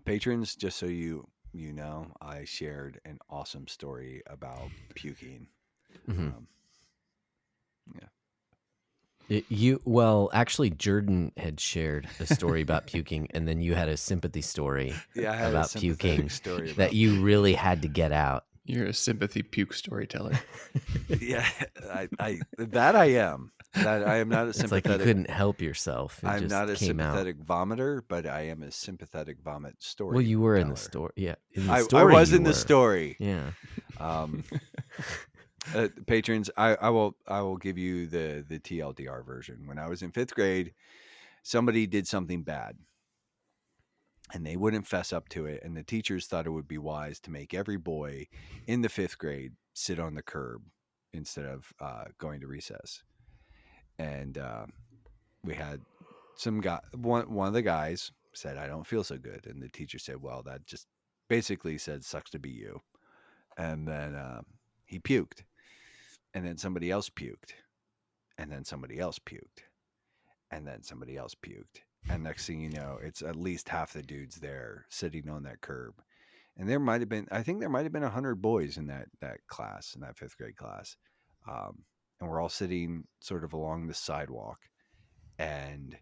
Patrons, just so you know, I shared an awesome story about puking. Hmm. Um, yeah, Well, actually, Jordan had shared a story about puking, and then you had a sympathy story yeah, I had a about sympathetic puking story that about you puking. really had to get out. You're a sympathy puke storyteller. Yeah, I am. That I am not a It's like you sympathetic. couldn't help yourself. It I'm not just a came out. sympathetic vomiter, but I am a sympathetic vomit Well, you were in the storyteller. story. Yeah, in the I story was you in the were. story. Yeah. Um, patrons, I will give you the TLDR version. When I was in fifth grade, somebody did something bad, and they wouldn't fess up to it, and the teachers thought it would be wise to make every boy in the fifth grade sit on the curb instead of going to recess. And we had some guy, one of the guys said, "I don't feel so good," and the teacher said, "Well, that just basically said sucks to be you." And then he puked, and then somebody else puked, and then somebody else puked, and then somebody else puked. And next thing you know, it's at least half the dudes there sitting on that curb. And there might have been, I think there might have been 100 boys in that class, in that fifth grade class. And we're all sitting sort of along the sidewalk. And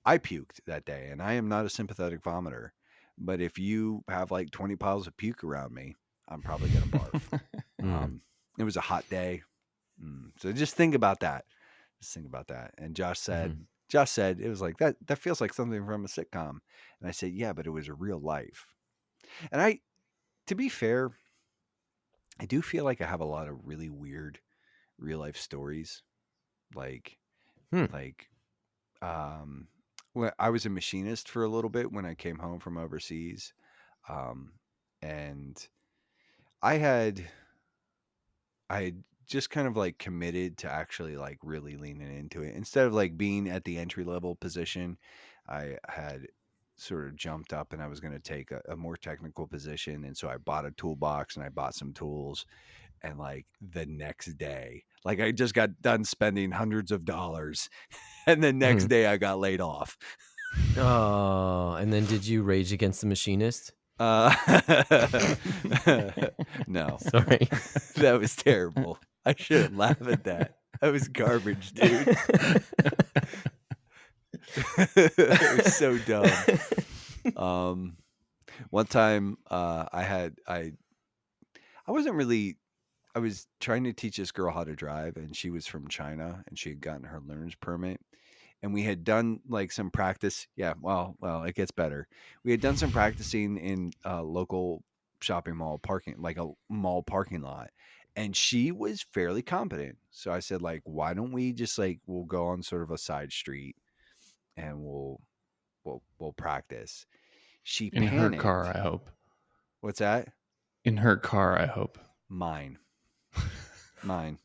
I puked that day, and I am not a sympathetic vomiter. But if you have like 20 piles of puke around me, I'm probably going to barf. Mm. It was a hot day. So just think about that. Just think about that. And Hmm. Josh said it was like that feels like something from a sitcom. And I said, yeah, but it was a real life. And to be fair, I do feel like I have a lot of really weird real life stories. Like, Hmm. like, um, well, I was a machinist for a little bit when I came home from overseas. Um, and I had, I had just kind of like committed to actually like really leaning into it instead of like being at the entry level position. I had sort of jumped up and I was going to take a more technical position. And so I bought a toolbox and I bought some tools. And like the next day, like I just got done spending hundreds of dollars. And the next Hmm. day I got laid off. Oh, and then did you rage against the machinist? Uh, no, Sorry. that was terrible. I shouldn't laugh at that. That was garbage, dude. It was so dumb. Um, One time, I wasn't really. I was trying to teach this girl how to drive, and she was from China, and she had gotten her learner's permit, and we had done like some practice. Yeah, well, it gets better. We had done some practicing in a local shopping mall parking, like a mall parking lot, and she was fairly competent. So I said, like, why don't we just like we'll go on sort of a side street and we'll practice. She In her car, panicked. I hope. What's that? In her car, I hope. Mine. Mine.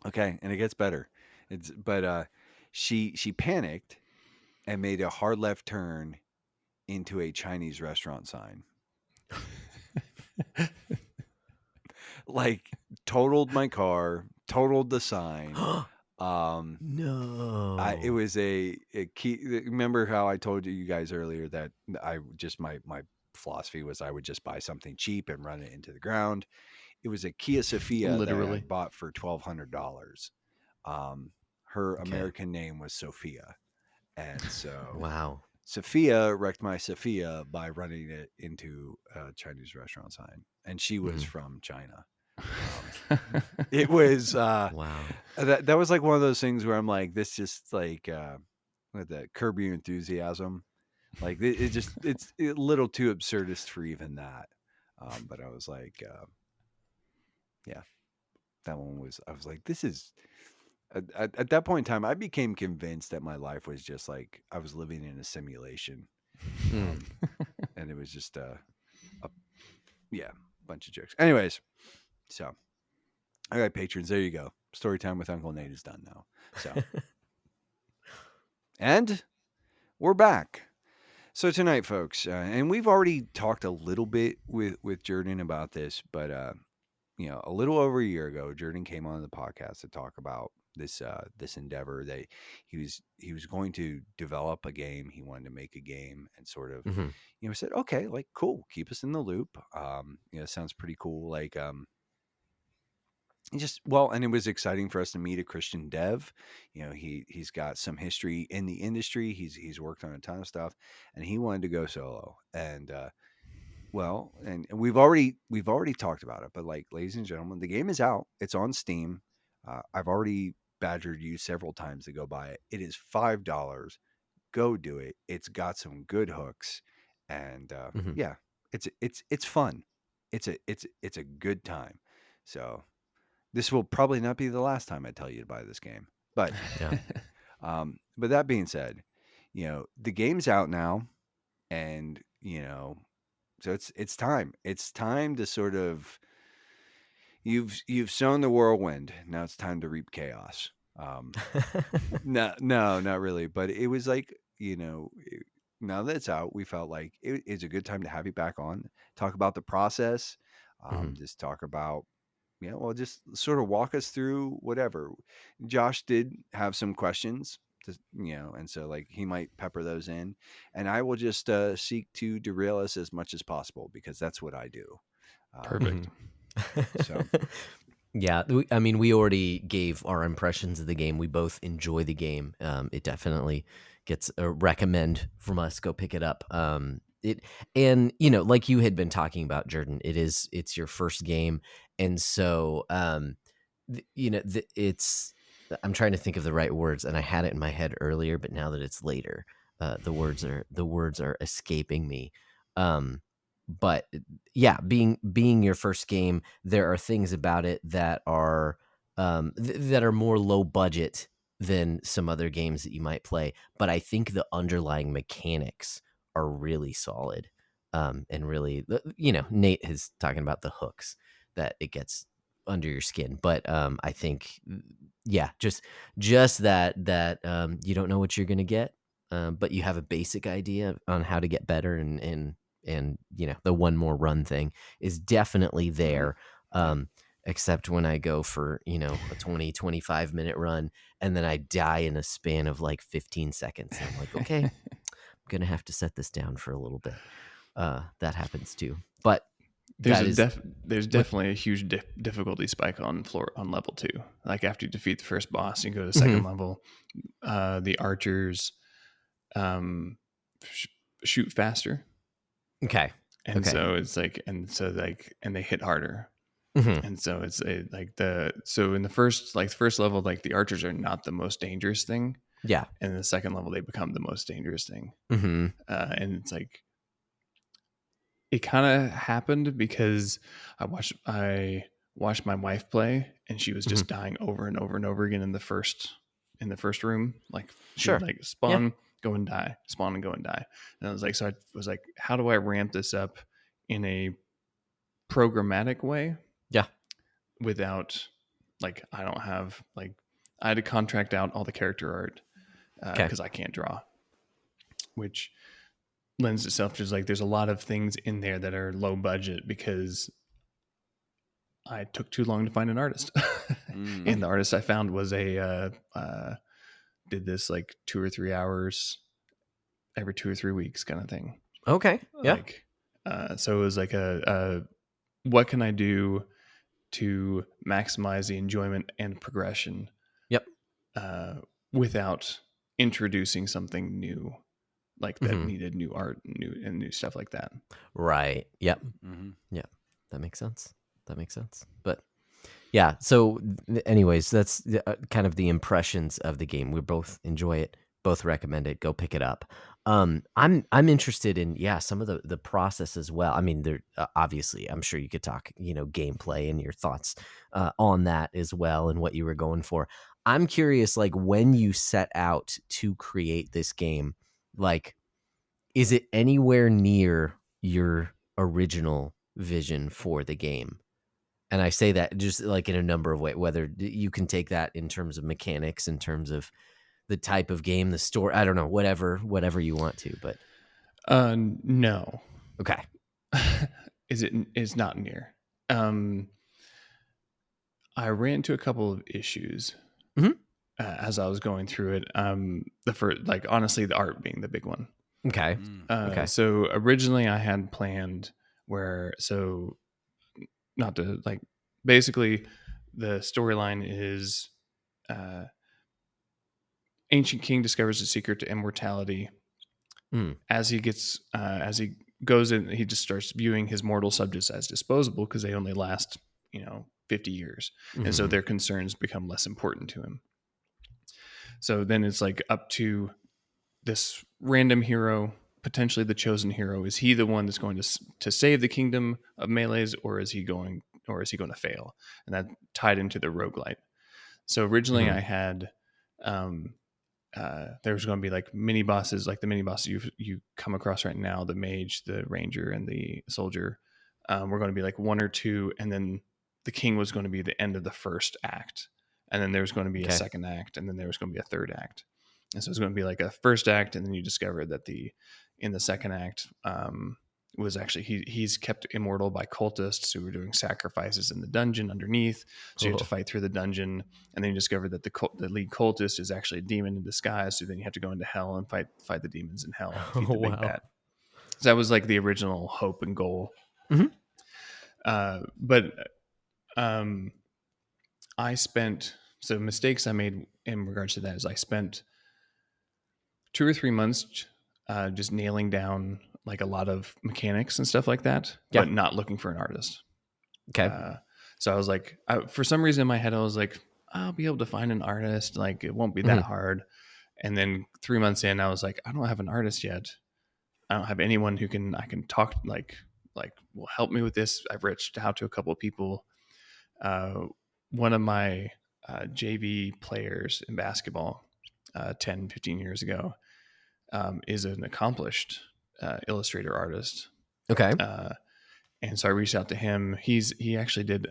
Okay, and it gets better. It's but she panicked and made a hard left turn into a Chinese restaurant sign. Like totaled my car, totaled the sign. Um it No. was a key. Remember how I told you guys earlier that I just my philosophy was I would just buy something cheap and run it into the ground. It was a Kia Sophia that I Literally. had bought for $1,200. Um, her Okay. American name was Sophia, and so Wow. Sophia wrecked my Sophia by running it into a Chinese restaurant sign, and she was Mhm. from China. It was Wow. that was like one of those things where I'm like, this just like with that Curb Your Enthusiasm, like it just it's a little too absurdist for even that. But I was like, yeah, that one was. I was like, this is. At that point in time, I became convinced that my life was just like I was living in a simulation, Mm. um, and it was just a yeah, bunch of jokes. Anyways, so all right, patrons, there you go. Story time with Uncle Nate is done now. So and we're back. So tonight, folks, and we've already talked a little bit with Jordan about this, but a little over a year ago, Jordan came on the podcast to talk about this endeavor that he was going to develop a game. He wanted to make a game, and sort of, Hmm. said, okay, like, cool, keep us in the loop. Sounds pretty cool. Like, and it was exciting for us to meet a Christian dev. He's got some history in the industry. He's worked on a ton of stuff, and he wanted to go solo. And and we've already talked about it, but, like, ladies and gentlemen, the game is out. It's on Steam. I've already badgered you several times to go buy it. It is $5. Go do it. It's got some good hooks, and Hmm. yeah, it's fun. It's a good time. So this will probably not be the last time I tell you to buy this game. But Yeah. but that being said, the game's out now, and so it's time. It's time to sort of, you've sown the whirlwind. Now it's time to reap chaos. No, no, not really. But it was like, now that it's out, we felt like it's a good time to have you back on, talk about the process, Hmm. just talk about, just sort of walk us through whatever. Josh did have some questions, and so, like, he might pepper those in, and I will just seek to derail us as much as possible, because that's what I do. Perfect. So, Yeah, I mean, we already gave our impressions of the game. We both enjoy the game. It definitely gets a recommend from us. Go pick it up. And like you had been talking about, Jordan, it's your first game, and so it's. I'm trying to think of the right words, and I had it in my head earlier, but now that it's later, the words are escaping me. Um, but yeah, being your first game, there are things about it that are that are more low budget than some other games that you might play. But I think the underlying mechanics are really solid, and really, Nate is talking about the hooks that it gets under your skin. But I think, yeah, just that you don't know what you're gonna get, but you have a basic idea on how to get better, and the one more run thing is definitely mhm, there. yeah. um except when I go for a 20-25 minute run, and then I die in a span of like 15 seconds, and I'm like, okay, I'm gonna have to set this down for a little bit. That happens too, but There's that a is there's what. definitely a huge difficulty spike on level 2. Like after you defeat the first boss, you go to second Mhm. level. The archers um, sh- shoot faster, Okay. and Okay. so it's like, and they hit harder. Hmm. And so so in the first level, like the archers are not the most dangerous thing, Yeah. and in the second level they become the most dangerous thing. Hmm. And it's like, it kind of happened because I watched my wife play, and she was Hmm. just dying over and over and over again in the first room. Like she would Sure. like Yeah. spawn, go and die, spawn and go and die. And I was like, so I was like, how do I ramp this up in a programmatic way Yeah. without, like, I don't have, like, I had to contract out all the character art Okay. because I can't draw, which lends itself to, like, there's a lot of things in there that are low budget because I took too long to find an artist. And the artist I found was did this like 2 or 3 hours every 2 or 3 weeks kind of thing. Okay. Yeah. Like, so it was like what can I do to maximize the enjoyment and progression Yep. uh, without introducing something new, like that Hmm. needed new art, new stuff like that. Right. Yep. Mhm. Yeah. That makes sense. But yeah. So, anyways, that's kind of the impressions of the game. We both enjoy it. Both recommend it. Go pick it up. I'm interested in, yeah, some of the process as well. I mean, there obviously, I'm sure you could talk gameplay and your thoughts on that as well, and what you were going for. I'm curious, like, when you set out to create this game, like, is it anywhere near your original vision for the game? And I say that just like in a number of ways, whether you can take that in terms of mechanics, in terms of the type of game, the story, I don't know, whatever you want to, but No, okay. is not near. I ran into a couple of issues. Mhm. as I was going through it. The first, like honestly, the art being the big one. Okay. Okay. So originally I had planned not to like, basically the storyline is ancient king discovers the secret to immortality. As he goes in, he just starts viewing his mortal subjects as disposable because they only last 50 years, and so their concerns become less important to him. So then it's like up to this random hero, potentially the chosen hero. Is he the one that's going to save the kingdom of melees, or is he going to fail? And that tied into the roguelite. So originally I had there was going to be like mini bosses, like the mini bosses you come across right now, the mage, the ranger, and the soldier. We're going to be like one or two, and then the king was going to be the end of the first act, and then there's going to be a second act, and then there was going to be a third act. And so it's going to be like a first act, and then you discover that in the second act was actually he's kept immortal by cultists who were doing sacrifices in the dungeon underneath. So you have to fight through the dungeon, and then you discover that the lead cultist is actually a demon in disguise. So then you have to go into hell and fight the demons in hell, and defeat the big bad. So that was like the original hope and goal. But I spent, so mistakes I made in regards to that is I spent 2 or 3 months just nailing down like a lot of mechanics and stuff like that, but not looking for an artist. Okay. So I was like, for some reason in my head, I was like, I'll be able to find an artist. Like it won't be that hard. And then 3 months in, I was like, I don't have an artist yet. I don't have anyone who I can talk like will help me with this. I've reached out to a couple of people. One of my JV players in basketball 10, 15 years ago is an accomplished illustrator artist. Okay. And so I reached out to him. He actually did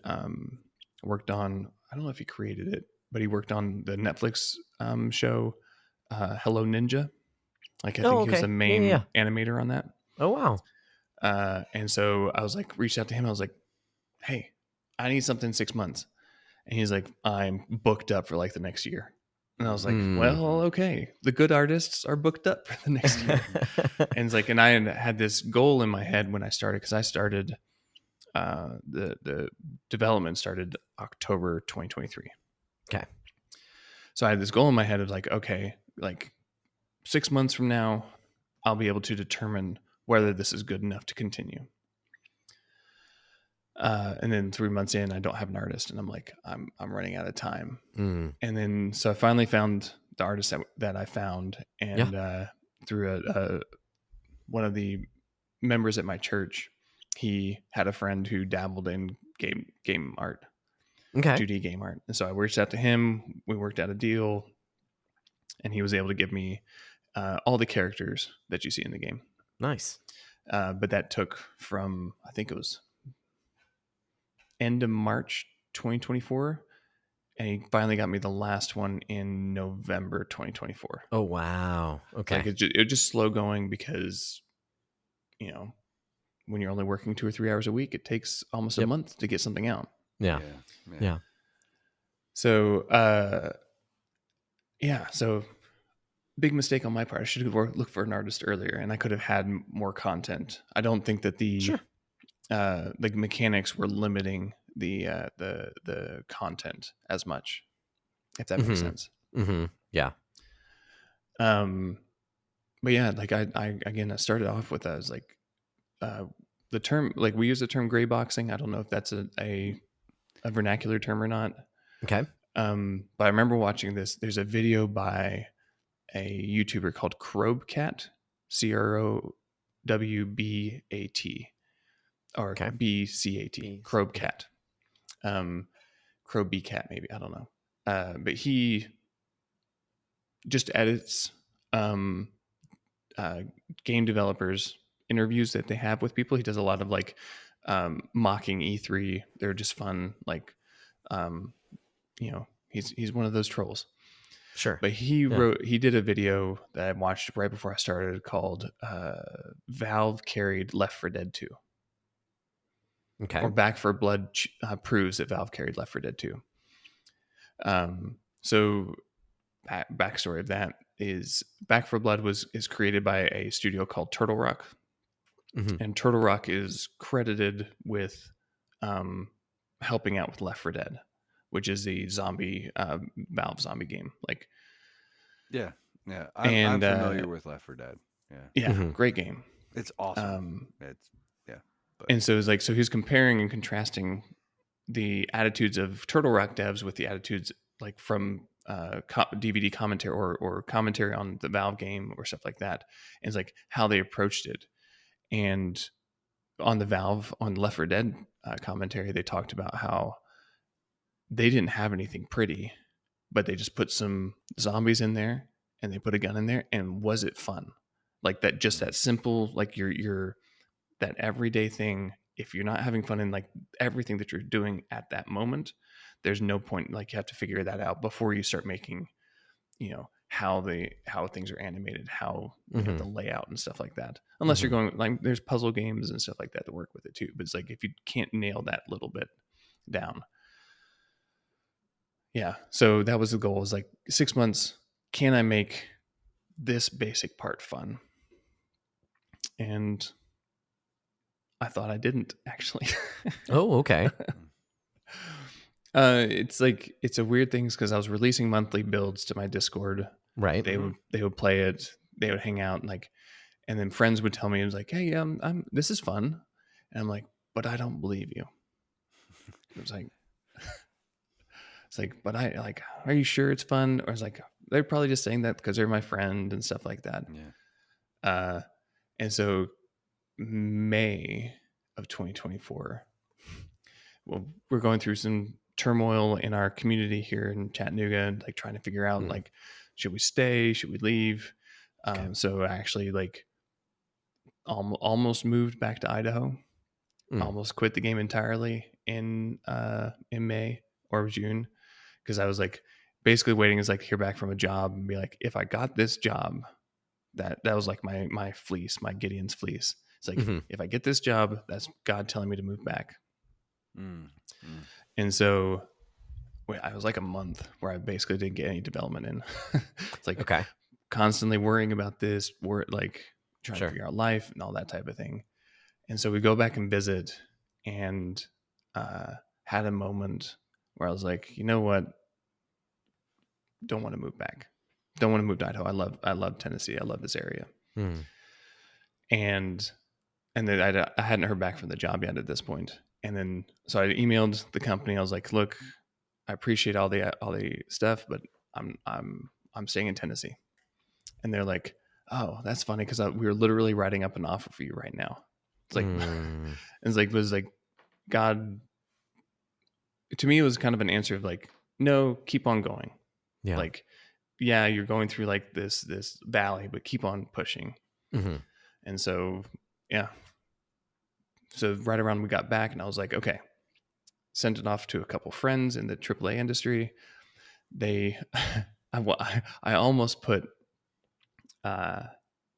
worked on, I don't know if he created it, but he worked on the Netflix show Hello Ninja. Like I think he was the main animator on that. Oh wow. And so I was like, reached out to him. I was like, hey, I need something 6 months. And he's like, I'm booked up for like the next year. And I was like, well, okay. The good artists are booked up for the next year. And it's like, and I had this goal in my head when I started, because I started, the development started October 2023. Okay. So I had this goal in my head of like, okay, like 6 months from now, I'll be able to determine whether this is good enough to continue. And then 3 months in, I don't have an artist, and I'm like, I'm running out of time. And then so I finally found the artist that I found, and through one of the members at my church, he had a friend who dabbled in game art, 2D game art, and so I reached out to him. We worked out a deal, and he was able to give me all the characters that you see in the game. Nice. But that took from, I think it was end of March 2024, and he finally got me the last one in November 2024. Oh wow. Okay. Like it was just slow going because when you're only working 2 or 3 hours a week, it takes almost a month to get something out. Yeah. So so big mistake on my part. I should have looked for an artist earlier, and I could have had more content. I don't think that the mechanics were limiting the content as much, if that makes sense. Yeah. But yeah, like I started off with as like the term, like we use the term gray boxing. I don't know if that's a vernacular term or not. Okay. But I remember watching this. There's a video by a YouTuber called Crowbcat, CROWBAT, or BCAT, Crowbcat. Crowbcat, maybe, I don't know. But he just edits game developers interviews that they have with people. He does a lot of like mocking E3. They're just fun. Like, he's one of those trolls. Sure. But he did a video that I watched right before I started called Valve Carried Left 4 Dead 2. Okay. Or Back for Blood proves that Valve carried Left 4 Dead 2. So backstory of that is Back for Blood is created by a studio called Turtle Rock, and Turtle Rock is credited with helping out with Left 4 Dead, which is the zombie Valve zombie game. Like, yeah, I'm and familiar with Left 4 Dead. Yeah, great game. it's awesome. It's but. And so it's like, so he's comparing and contrasting the attitudes of Turtle Rock devs with the attitudes like from DVD commentary or commentary on the Valve game or stuff like that. And it's like how they approached it. And on the Valve, on Left 4 Dead commentary, they talked about how they didn't have anything pretty, but they just put some zombies in there and they put a gun in there. And was it fun? Like that, just that simple, like your that everyday thing. If you're not having fun in like everything that you're doing at that moment, there's no point. Like you have to figure that out before you start making, how things are animated, how the layout and stuff like that. Unless you're going like there's puzzle games and stuff like that work with it too. But it's like if you can't nail that little bit down. Yeah. So that was the goal, is like 6 months. Can I make this basic part fun? And I thought I didn't actually. Oh, okay. It's like, it's a weird thing because I was releasing monthly builds to my Discord. Right. They would play it. They would hang out and then friends would tell me, it was like, hey, this is fun. And I'm like, but I don't believe you. It was like, but I like, are you sure it's fun? Or it's like, they're probably just saying that because they're my friend and stuff like that. Yeah. And so May of 2024, well, we're going through some turmoil in our community here in Chattanooga, and like trying to figure out like, should we stay? Should we leave? So I actually like almost moved back to Idaho, almost quit the game entirely in May or June. Cause I was like basically waiting is like hear back from a job and be like, if I got this job, that was like my fleece, my Gideon's fleece. It's like, if I get this job, that's God telling me to move back. And so I was like a month where I basically didn't get any development in. It's like constantly worrying about this, like trying to figure out life and all that type of thing. And so we go back and visit, and had a moment where I was like, you know what? Don't want to move back. Don't want to move to Idaho. I love Tennessee. I love this area. And then I hadn't heard back from the job yet at this point. And then so I emailed the company. I was like, look, I appreciate all the stuff, but I'm staying in Tennessee. And they're like, oh, that's funny because we were literally writing up an offer for you right now. It's like, it was like God. To me, it was kind of an answer of like, no, keep on going. Yeah. Like, yeah, you're going through like this valley, but keep on pushing. And so, yeah. So right around we got back, and I was like, okay, sent it off to a couple friends in the AAA industry. They, I almost put a,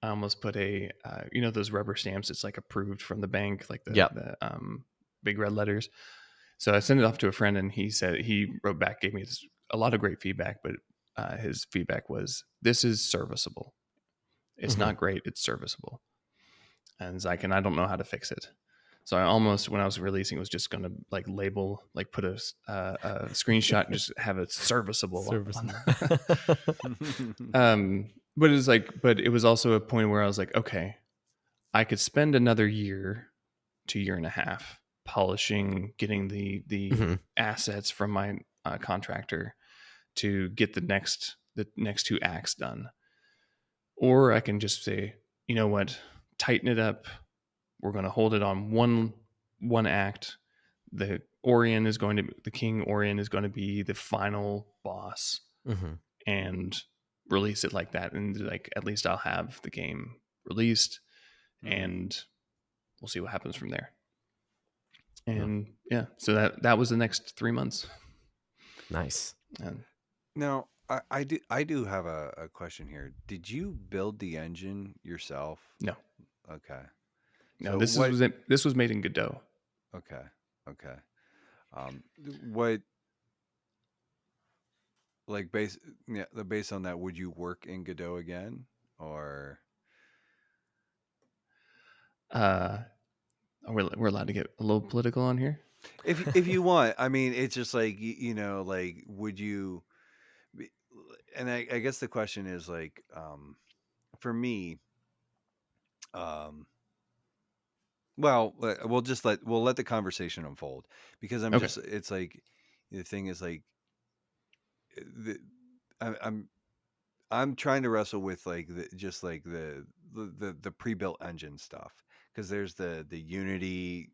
those rubber stamps. It's like approved from the bank, like the big red letters. So I sent it off to a friend, and he wrote back, gave me a lot of great feedback, but his feedback was, this is serviceable. It's not great. It's serviceable. And it's like, and I don't know how to fix it. So I almost, when I was releasing, was just going to like label, like put a screenshot and just have it serviceable. But it was like, but it was also a point where I was like, okay, I could spend another year to year and a half polishing, getting the assets from my contractor to get the next 2 acts done. Or I can just say, you know what, tighten it up. We're going to hold it on one act. The King Orion is going to be the final boss, and release it like that. And like, at least I'll have the game released, and we'll see what happens from there. And so that was the next 3 months. Nice. And now I do have a question here. Did you build the engine yourself? No. Okay. No, so this was made in Godot. Okay. What like based on that, would you work in Godot again, or Uh, we're allowed to get a little political on here. if you want? I mean, it's just like like would you? be- And I guess the question is like, for me, um, well, we'll let the conversation unfold because Okay. it's like the thing is like the, I, I'm trying to wrestle with like just like the pre-built engine stuff because there's the Unity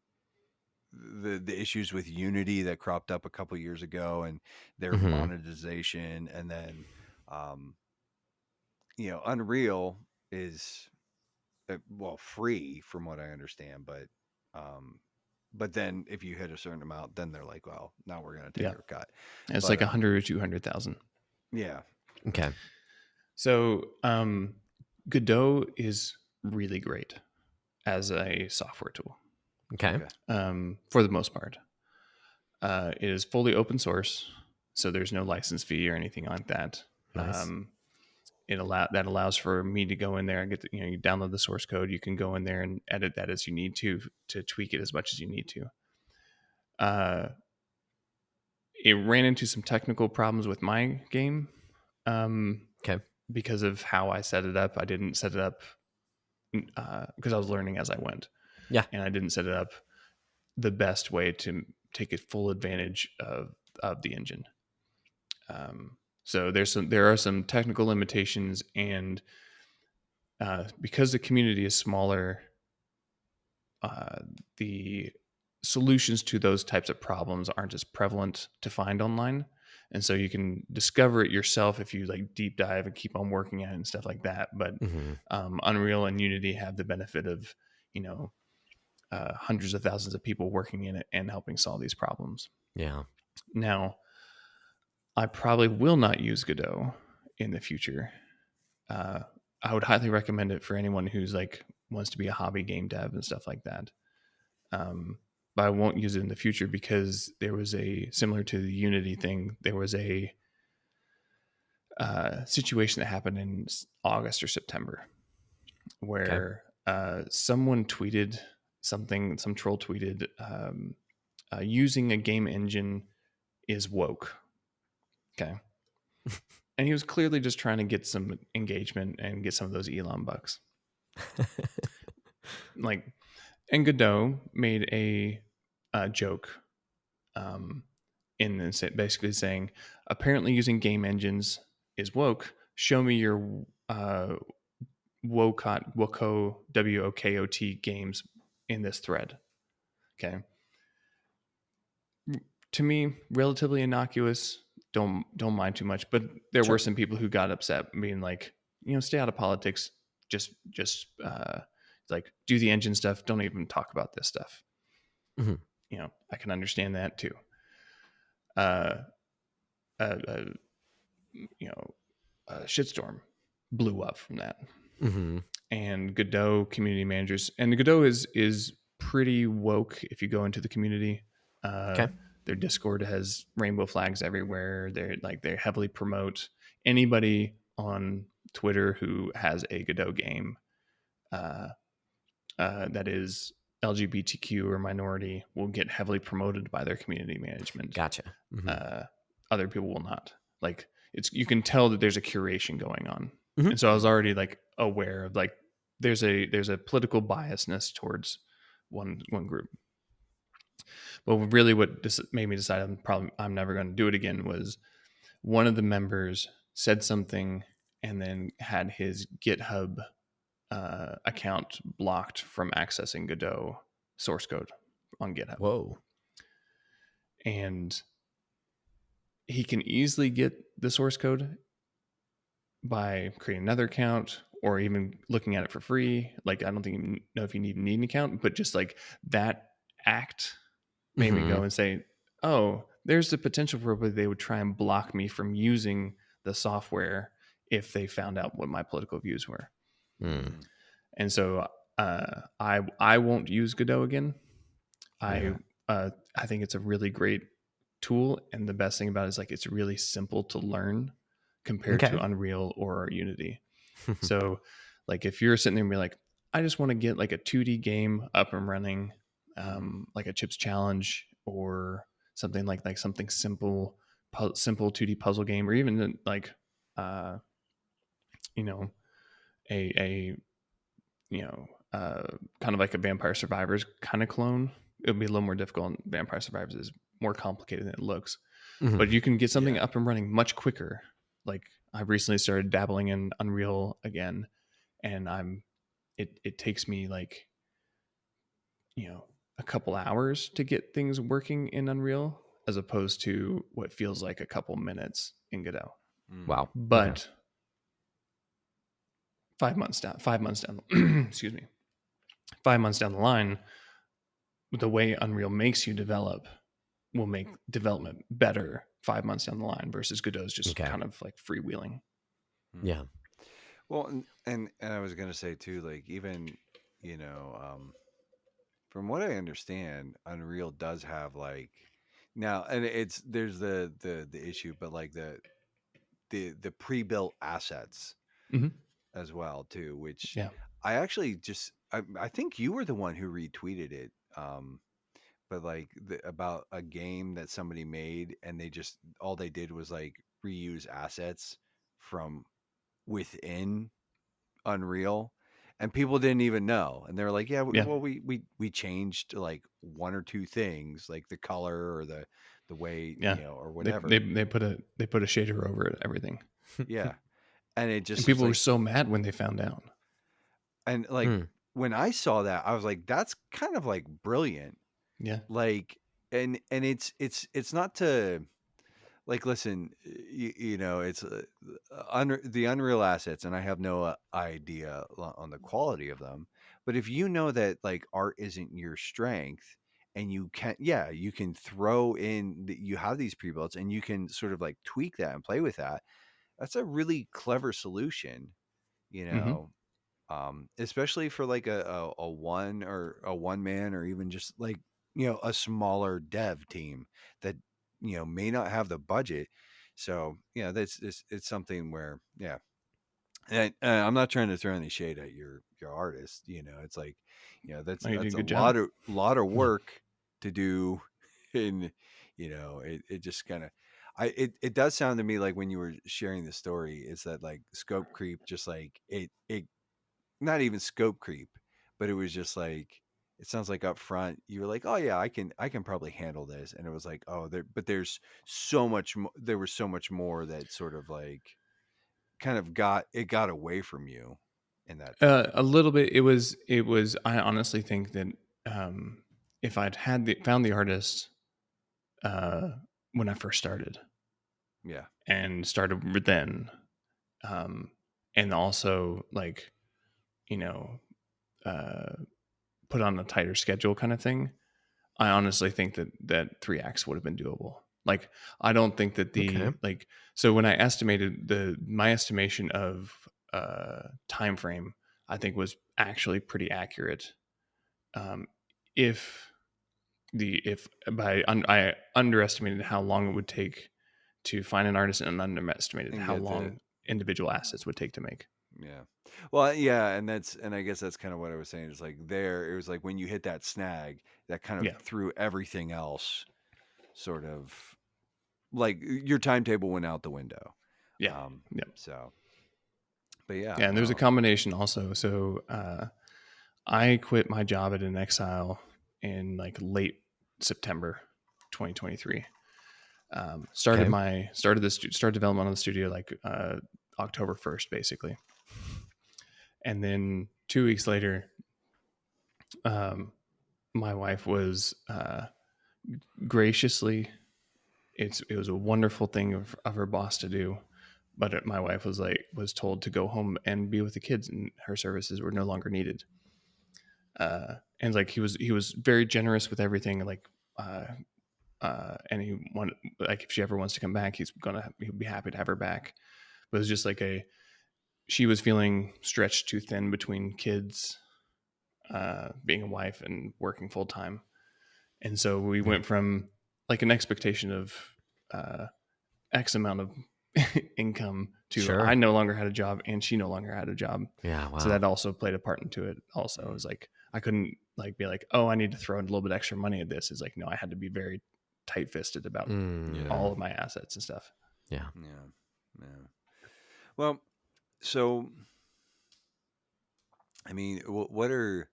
the issues with Unity that cropped up a couple years ago and their Mm-hmm. monetization, and then um, Unreal is well free from what I understand, um, but then if you hit a certain amount, then they're like, well, now we're going to take Yeah. your cut. It's But like 100 or 200,000. yeah, Okay. So Godot is really great as a software tool, Okay. okay, for the most part. It is fully open source, so there's no license fee or anything like that. Nice. That allows for me to go in there and you download the source code. You can go in there and edit that as you need to tweak it as much as you need to. It ran into some technical problems with my game, Okay. because of how I set it up. I didn't set it up because I was learning as I went. Yeah. And I didn't set it up the best way to take a full advantage of the engine. So there are some technical limitations, and because the community is smaller, the solutions to those types of problems aren't as prevalent to find online. And so you can discover it yourself if you like deep dive and keep on working at it and stuff like that. But Mm-hmm. Unreal and Unity have the benefit of, you know, hundreds of thousands of people working in it and helping solve these problems. Yeah. Now, I probably will not use Godot in the future. Uh, I would highly recommend it for anyone who's like wants to be a hobby game dev and stuff like that. But I won't use it in the future because there was a similar to the Unity thing. There was a situation that happened in August or September Okay. where someone tweeted something. Some troll tweeted, using a game engine is woke. Okay. And he was clearly just trying to get some engagement and get some of those Elon bucks. Like, and Godot made a joke, in this, basically saying, apparently using game engines is woke. Show me your Wokot WOKOT games in this thread. Okay. To me, relatively innocuous. Don't mind too much, but there were Sure. some people who got upset, being like, stay out of politics. Just like do the engine stuff. Don't even talk about this stuff. Mm-hmm. I can understand that too. Uh, uh, uh a shitstorm blew up from that, Mm-hmm. and Godot community managers, and Godot is pretty woke. If you go into the community, Okay. their Discord has rainbow flags everywhere. They heavily promote anybody on Twitter who has a Godot game uh, that is LGBTQ or minority will get heavily promoted by their community management. Gotcha. Mm-hmm. Other people will not. Like, you can tell that there's a curation going on. Mm-hmm. And so I was already like aware of like there's a political biasness towards one group. But really, what made me decide I'm never going to do it again was one of the members said something and then had his GitHub account blocked from accessing Godot source code on GitHub. Whoa. And he can easily get the source code by creating another account or even looking at it for free. Like, I don't think you know if you even need an account, but just like that act made me go and say, oh, there's the potential for where they would try and block me from using the software if they found out what my political views were. Mm. And so I won't use Godot again. Yeah. I think it's a really great tool, and the best thing about it is like it's really simple to learn compared to Unreal or Unity. So like if you're sitting there and be like, I just want to get like a 2D game up and running, like a Chips Challenge or something like something simple 2D puzzle game, or even like you know a kind of like a Vampire Survivors kind of clone. It would be a little more difficult. Vampire Survivors is more complicated than it looks, but you can get something up and running much quicker. Like I've recently started dabbling in Unreal again, and it takes me like a couple hours to get things working in Unreal, as opposed to what feels like a couple minutes in Godot. Wow. But 5 months down, excuse me, 5 months down the line, the way Unreal makes you develop will make development better 5 months down the line versus Godot's just kind of like freewheeling. Yeah. Well, and I was gonna say too, like even from what I understand, Unreal does have like now, and there's the issue, but like the pre-built assets as well too, which I actually I think you were the one who retweeted it, but like about a game that somebody made, and all they did was like reuse assets from within Unreal, and people didn't even know, and they were like, "Yeah, well, we changed like one or two things, like the color or the way, or whatever." They put a shader over it, everything. Yeah, and it just and was people were like, so mad when they found out. and like when I saw that, I was like, "That's kind of like brilliant." Yeah, Like, and it's not to. Like, listen, it's the Unreal assets, and I have no idea on the quality of them. But if you know that like art isn't your strength, and you can throw in, you have these pre-builds, and you can sort of like tweak that and play with that. That's a really clever solution, you know. Especially for like a one man, or even just like a smaller dev team that may not have the budget. So that's it's something where and I'm not trying to throw any shade at your artist. It's like that's you did a a good job. lot of work to do, and it just kind of. It does sound to me like when you were sharing the story, is that like scope creep, just like it not even scope creep, but it was just like, it sounds like up front you were like, oh yeah, I can probably handle this, and it was like, oh, there's so much there was so much more that sort of like kind of got away from you in that time. A little bit. It was. I honestly think that if I'd found the artist when I first started, Yeah. and started then, and also like you know put on a tighter schedule kind of thing, I honestly think that 3 acts would have been doable. Like I don't think that like, so when I estimated my estimation of time frame, I think was actually pretty accurate. If I underestimated how long it would take to find an artist, and underestimated And how get the long individual assets would take to make. Yeah. Well, yeah, and I guess that's kind of what I was saying. Is like it was like when you hit that snag, that kind of Yeah. threw everything else sort of, like your timetable went out the window. Yeah. Yeah. So, but yeah, Yeah. And there's a well, combination also. So I quit my job at An Exile in like late September 2023. Started development on the studio like October 1st, basically. And then 2 weeks later, my wife was graciously, it was a wonderful thing of her boss to do, but my wife was told to go home and be with the kids, and her services were no longer needed. And like he was very generous with everything, like and he wanted, like, if she ever wants to come back, he'll be happy to have her back. But it was just like she was feeling stretched too thin between kids, being a wife and working full time. And so we went from like an expectation of X amount of income to Sure. I no longer had a job and she no longer had a job. Yeah, wow. So that also played a part into it. Also, it was like I couldn't like be like, oh, I need to throw in a little bit extra money at this. It's like no, I had to be very tight fisted about all of my assets and stuff. Yeah. Well, so I mean, what are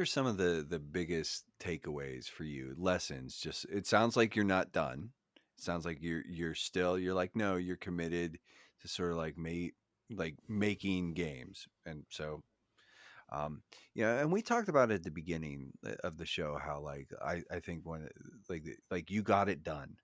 some of the biggest takeaways for you? Lessons? Just it sounds like you're not done. It sounds like you're still you're like no, you're committed to sort of like making games, and so yeah, and we talked about it at the beginning of the show how like I think when like you got it done,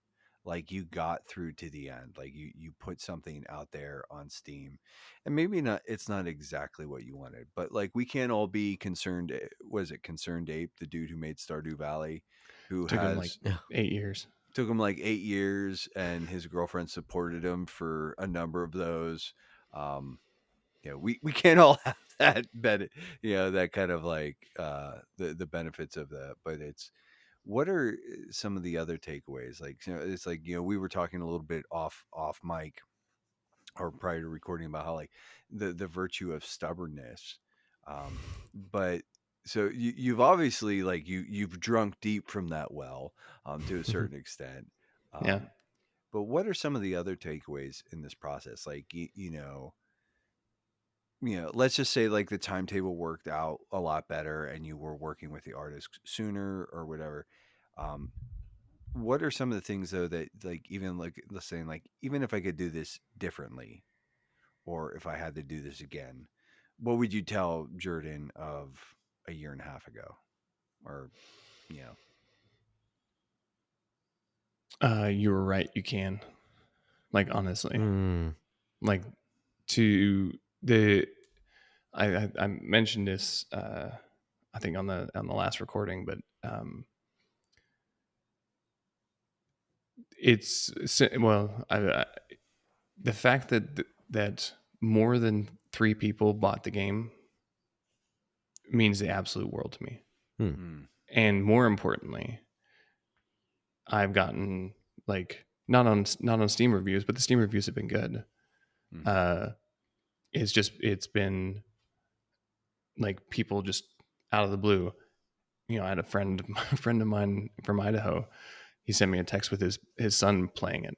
like you got through to the end, like you put something out there on Steam, and maybe not it's not exactly what you wanted, but like we can't all be concerned. Was it Concerned Ape, the dude who made Stardew Valley, who Took him like has 8 years. took him like 8 years, and his girlfriend supported him for a number of those. Um, we can't all have that that kind of like the benefits of that, but it's what are some of the other takeaways? Like, it's like, we were talking a little bit off mic or prior to recording about how like the virtue of stubbornness. But so you've obviously like you've drunk deep from that well, to a certain extent. Yeah. But what are some of the other takeaways in this process? Like, let's just say like the timetable worked out a lot better and you were working with the artist sooner or whatever. Um, what are some of the things though that like even like let's say like even if I could do this differently or if I had to do this again, what would you tell Jordan of a year and a half ago? Or You were right. You can, like, honestly, like to the, I mentioned this, I think on the last recording, but it's well, the fact that more than 3 people bought the game means the absolute world to me. And more importantly, I've gotten like not on Steam reviews, but the Steam reviews have been good. It's been like people just out of the blue. I had a friend of mine from Idaho. He sent me a text with his son playing it.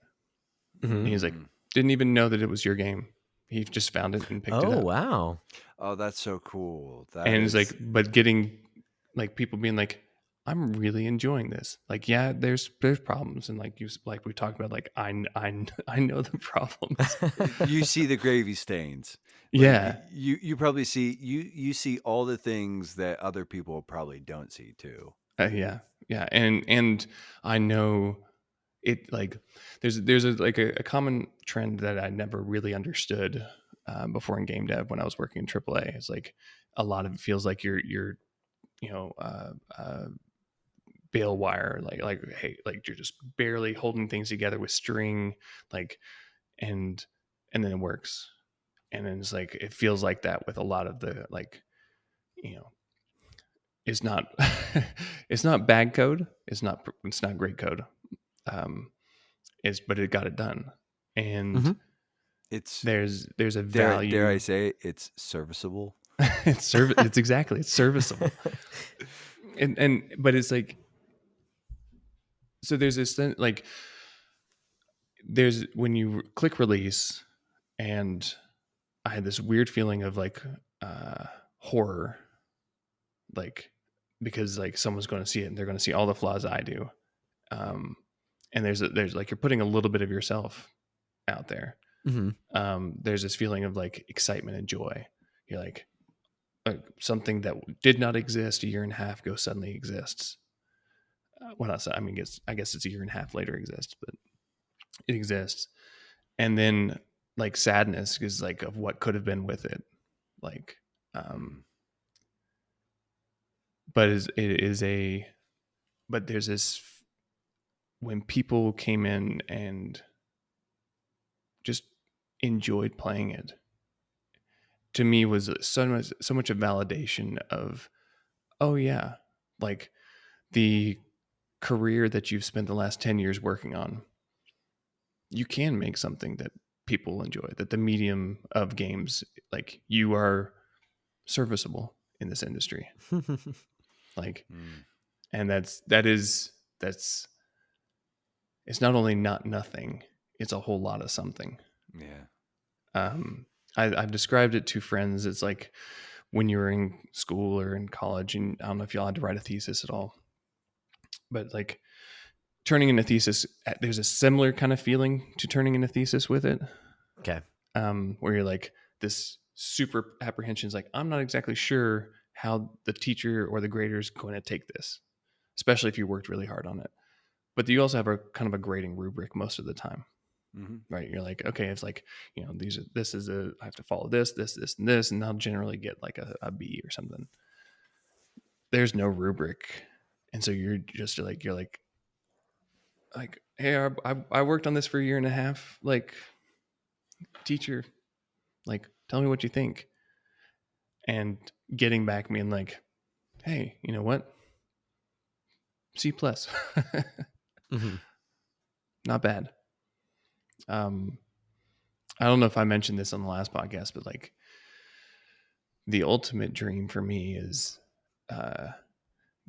And he's like, didn't even know that it was your game. He just found it and picked it up. Oh, wow. Oh, that's so cool. And it's like, but getting like people being like, I'm really enjoying this. Like, yeah, there's problems, and like we talked about, like I know the problems. You see the gravy stains. Like, Yeah, you probably see you see all the things that other people probably don't see too. yeah, and I know it. Like, there's a common trend that I never really understood before in game dev when I was working in AAA. It's like a lot of it feels like you're bale wire, like hey, like you're just barely holding things together with string, like, and then it works. And then it's like it feels like that with a lot of the, like, it's not it's not bad code, it's not great code, but it got it done. And it's there's a value, dare I say it's serviceable. it's serviceable. and but it's like, so there's this thing, like there's when you click release, and I had this weird feeling of like horror, like, because like someone's going to see it and they're going to see all the flaws I do, and there's like you're putting a little bit of yourself out there. There's this feeling of like excitement and joy. You're like something that did not exist a year and a half ago suddenly exists. I mean, I guess it's a year and a half later exists, but it exists. And then like sadness is like of what could have been with it, like but but there's this, when people came in and just enjoyed playing it, to me was so much a validation of, oh yeah, like the career that you've spent the last 10 years working on, you can make something that people enjoy, that the medium of games, like, you are serviceable in this industry. Like, and that's it's not only not nothing, it's a whole lot of something. Yeah. I've described it to friends. It's like when you were in school or in college, and I don't know if y'all had to write a thesis at all, but like turning in a thesis, there's a similar kind of feeling to turning in a thesis with it. Okay. Where you're like, this super apprehension is like, I'm not exactly sure how the teacher or the grader is going to take this, especially if you worked really hard on it. But you also have a kind of a grading rubric most of the time. Mm-hmm. Right. You're like, okay, it's like, you know, I have to follow this, and this, and I'll generally get like a B or something. There's no rubric. And so you're like, hey, I worked on this for a year and a half. Like, teacher, like, tell me what you think. And getting back being like, hey, you know what? C plus. Mm-hmm. Not bad. I don't know if I mentioned this on the last podcast, but like, the ultimate dream for me is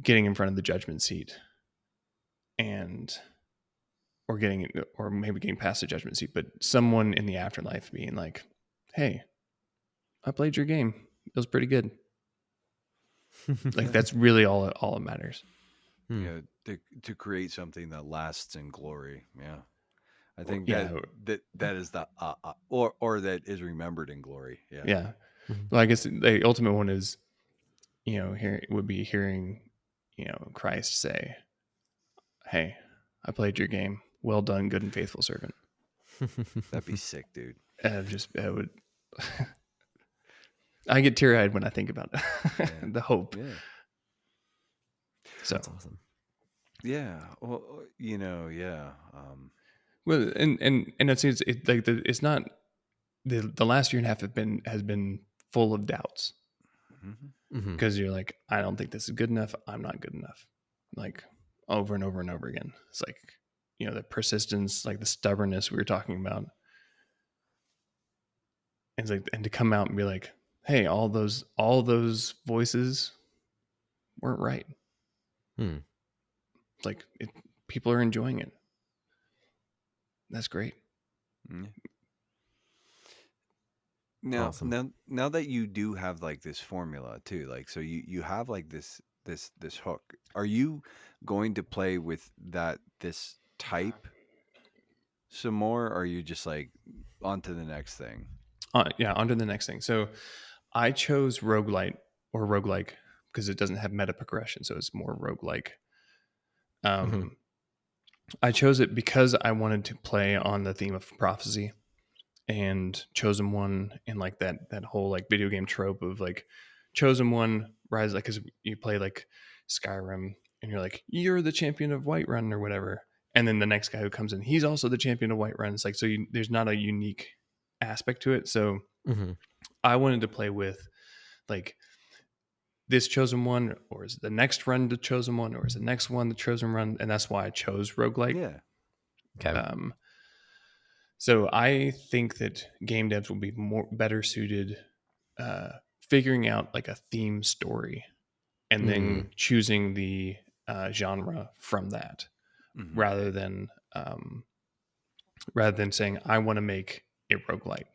getting in front of the judgment seat, or maybe getting past the judgment seat, but someone in the afterlife being like, hey, I played your game. It was pretty good. Like, that's really all it matters. Yeah, to create something that lasts in glory. Yeah, I think Yeah. that is the or that is remembered in glory. Yeah. Yeah. Mm-hmm. Well, I guess the ultimate one is, you know, would be hearing, you know, Christ say, hey, I played your game. Well done, good and faithful servant. That'd be sick, dude. And I would, I get teary eyed when I think about it. Yeah. The hope. Yeah. So That's awesome. Yeah. Well, yeah. well, and it's like it's not the last year and a half has been full of doubts, Mm-hmm. because you're like, I don't think this is good enough. I'm not good enough. Like, over and over and over again. It's like, you know, the persistence, like the stubbornness we were talking about. And it's like, and to come out and be like, hey, all those voices weren't right. Hmm. It's like, people are enjoying it. That's great. Yeah. Now, Awesome. now that you do have like this formula too, like, so you have like this hook. Are you going to play with this type some more, or are you just like on to the next thing? Yeah, on to the next thing. So I chose roguelite or roguelike because it doesn't have meta progression, so it's more roguelike. Mm-hmm. I chose it because I wanted to play on the theme of prophecy, and chosen one, and like that whole like video game trope of like chosen one rise, like, because you play like Skyrim and you're like, you're the champion of Whiterun or whatever, and then the next guy who comes in, he's also the champion of Whiterun. It's like, so there's not a unique aspect to it. So Mm-hmm. I wanted to play with like this chosen one, or is the next run the chosen one, or is the next one the chosen run, and that's why I chose roguelike. Yeah. Okay. So I think that game devs will be better suited figuring out like a theme story, and then choosing the genre from that, Mm-hmm. rather than saying, I want to make a roguelite.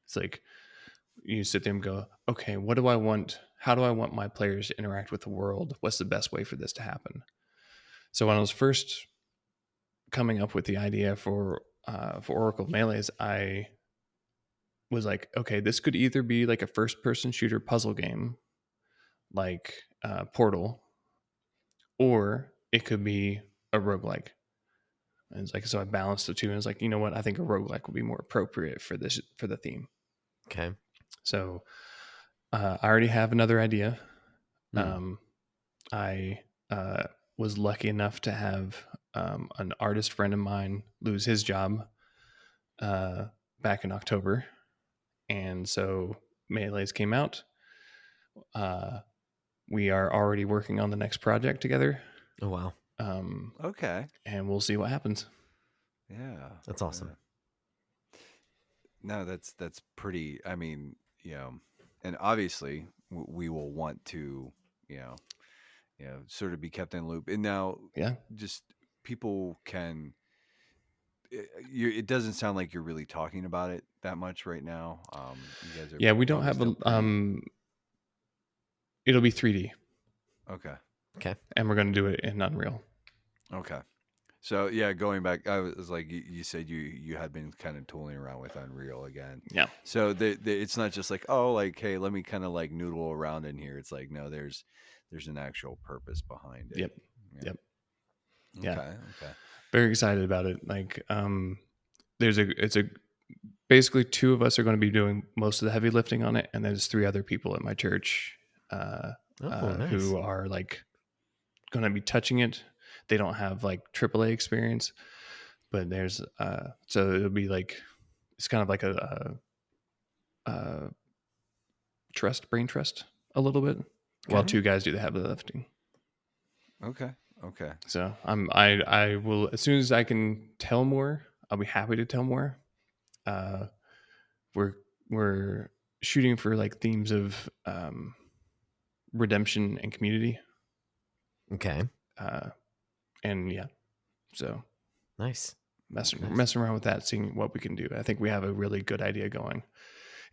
It's like, you sit there and go, okay, what do I want? How do I want my players to interact with the world? What's the best way for this to happen? So when I was first coming up with the idea for Oracle Melees, I was like, okay, this could either be like a first-person shooter puzzle game, like Portal, or it could be a roguelike. And it's like, so I balanced the two, and it's like, you know what? I think a roguelike would be more appropriate for the theme. Okay. So I already have another idea. Mm. I was lucky enough to have an artist friend of mine lose his job back in October. And so Melees came out. We are already working on the next project together. Oh wow. Okay. And we'll see what happens. Yeah. That's awesome. Yeah. No, that's pretty. I mean, and obviously we will want to, you know, sort of be kept in the loop. And now, Yeah. just people can. It doesn't sound like you're really talking about it that much right now. You guys are Yeah, we don't probably have still pretty. It'll be 3D, Okay. Okay. and we're going to do it in Unreal. Okay. So yeah, going back, I was like, you said you had been kind of tooling around with Unreal again. Yeah. So it's not just like, oh, like, hey, let me kind of like noodle around in here. It's like, no, there's an actual purpose behind it. Yep. Yeah. Yep. Okay. Yeah. Okay. Very excited about it. Like, it's a basically two of us are going to be doing most of the heavy lifting on it, and there's 3 other people at my church Nice. who are like going to be touching it. They don't have like AAA experience, but there's so it'll be like it's kind of like a brain trust a little bit, while 2 guys do the heavy lifting. Okay. Okay. So I will, as soon as I can tell more, I'll be happy to tell more. We're we're shooting for like themes of redemption and community. Okay. And yeah, so Nice. messing around with that, seeing what we can do. I think we have a really good idea going.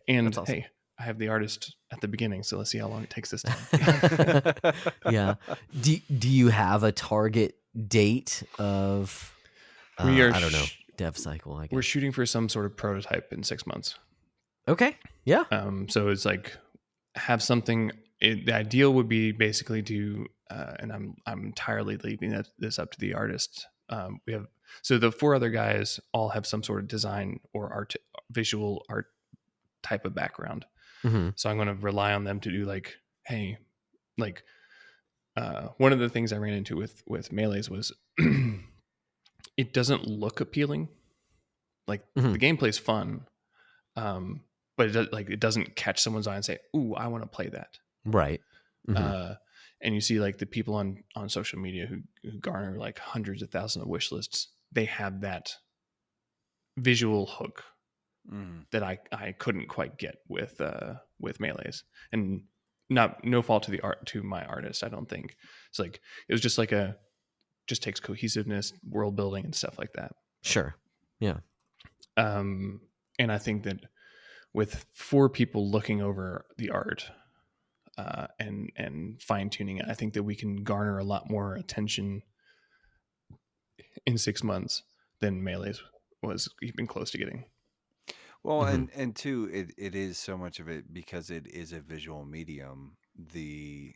And That's awesome. hey, I have the artist at the beginning, so let's see how long it takes this time. Yeah. Do you have a target date of We are I don't know, dev cycle, I guess. We're shooting for some sort of prototype in 6 months. Okay. Yeah. So it's like have something. The ideal would be basically to, and I'm entirely leaving this up to the artist. We have so the 4 other guys all have some sort of design or visual art type of background. Mm-hmm. So I'm going to rely on them to do like, hey, like one of the things I ran into with Melees was it doesn't look appealing. Like Mm-hmm. the gameplay's fun, but it doesn't catch someone's eye and say, "Ooh, I want to play that." Right. Mm-hmm. And you see like the people on social media who garner like hundreds of thousands of wish lists. They have that visual hook that I couldn't quite get with Melees, and no fault to my artist. I don't think it's like it was just like just takes cohesiveness, world building, and stuff like that. Sure. Yeah. And I think that with 4 people looking over the art and fine tuning it, I think that we can garner a lot more attention in 6 months than Melees was even close to getting. Well, and two, it is so much of it because it is a visual medium. The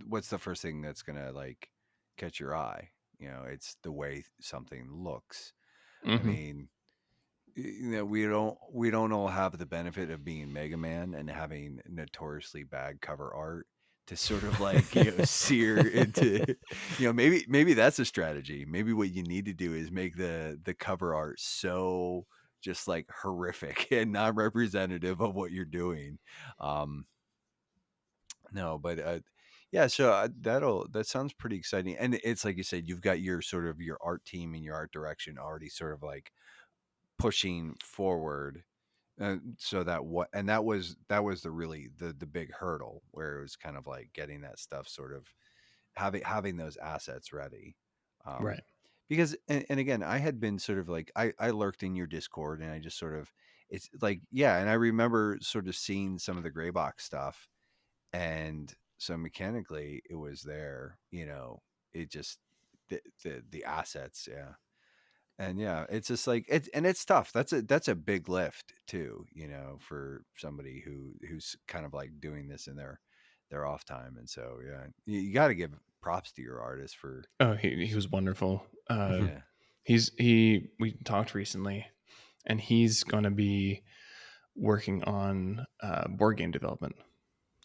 what's the first thing that's gonna like catch your eye? It's the way something looks. I mean, we don't all have the benefit of being Mega Man and having notoriously bad cover art to sort of like sear into maybe that's a strategy. Maybe what you need to do is make the cover art so just like horrific and not representative of what you're doing. No, but yeah, so that sounds pretty exciting. And it's like you said, you've got your sort of your art team and your art direction already sort of like pushing forward, so that was the big hurdle, where it was kind of like getting that stuff sort of having those assets ready. um Right. because and again, I had been sort of like, I lurked in your Discord, and I just sort of, it's like, yeah, and I remember sort of seeing some of the gray box stuff, and so mechanically it was there, it just, the assets, yeah. And yeah, it's just like it's tough. That's a big lift too, for somebody who's kind of like doing this in their off time. And so yeah, you got to give props to your artist for. Oh, he was wonderful. Yeah. We talked recently, and he's going to be working on board game development.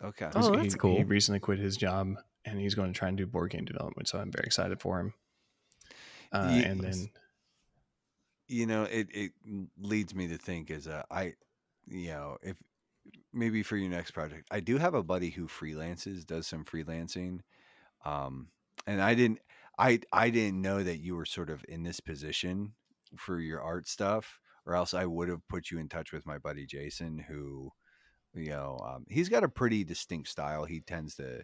Okay. Oh, that's He cool. recently quit his job, and he's going to try and do board game development. So I'm very excited for him. And then it leads me to think is if maybe for your next project, I do have a buddy who does some freelancing. And I didn't know that you were sort of in this position for your art stuff, or else I would have put you in touch with my buddy Jason, who he's got a pretty distinct style. He tends to